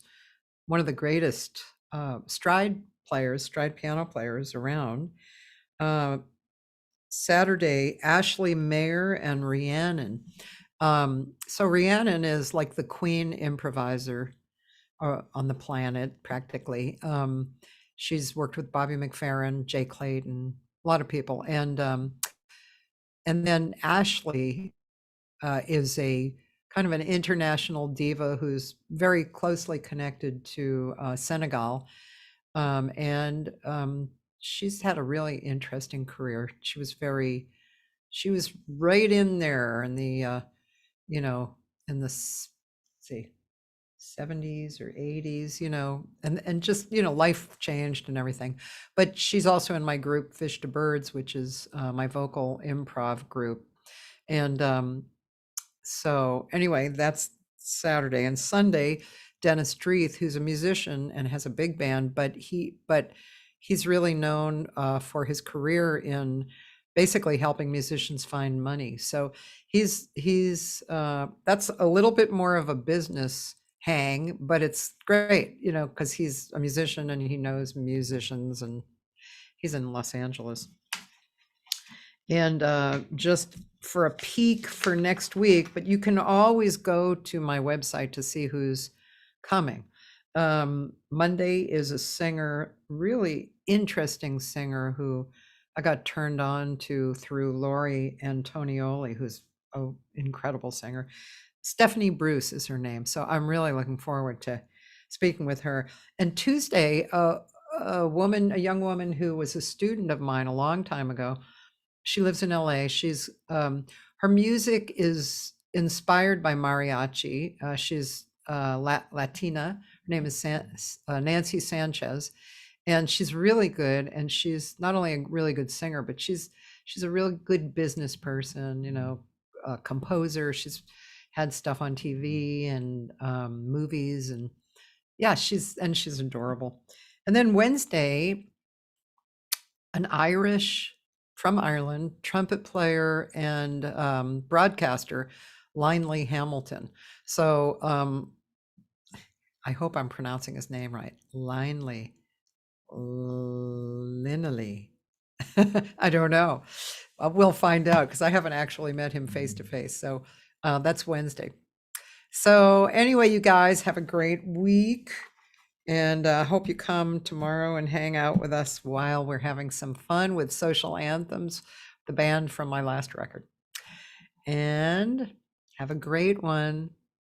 one of the greatest stride piano players around. Saturday, Ashley Mayer and Rhiannon. So Rhiannon is like the queen improviser on the planet, practically. She's worked with Bobby McFerrin, Jay Clayton, a lot of people, and then Ashley is a kind of an international diva who's very closely connected to Senegal, and she's had a really interesting career. She was right in there in the in the see 70s or 80s, and just, life changed and everything. But she's also in my group Fish to Birds, which is my vocal improv group. And so anyway, that's Saturday. And Sunday, Dennis Dreeth, who's a musician and has a big band, but he's really known for his career in basically helping musicians find money. So he's that's a little bit more of a business hang, but it's great, because he's a musician and he knows musicians, and he's in Los Angeles. And just for a peek for next week, but you can always go to my website to see who's coming. Monday is a singer, really interesting singer who I got turned on to through Lori Antonioli, who's an incredible singer. Stephanie Bruce is her name. So I'm really looking forward to speaking with her. And Tuesday, a young woman who was a student of mine a long time ago. She lives in LA. She's her music is inspired by mariachi. She's Latina. Her name is Nancy Sanchez, and she's really good. And she's not only a really good singer, but she's a real good business person. A composer. She's had stuff on TV and movies, and yeah, she's adorable. And then Wednesday, an Irish from Ireland trumpet player and broadcaster, Linley Hamilton. So I hope I'm pronouncing his name right. Linley. I don't know. We'll find out because I haven't actually met him face to face. So that's Wednesday. So anyway, you guys have a great week. And I hope you come tomorrow and hang out with us while we're having some fun with Social Anthems, the band from my last record. And have a great one.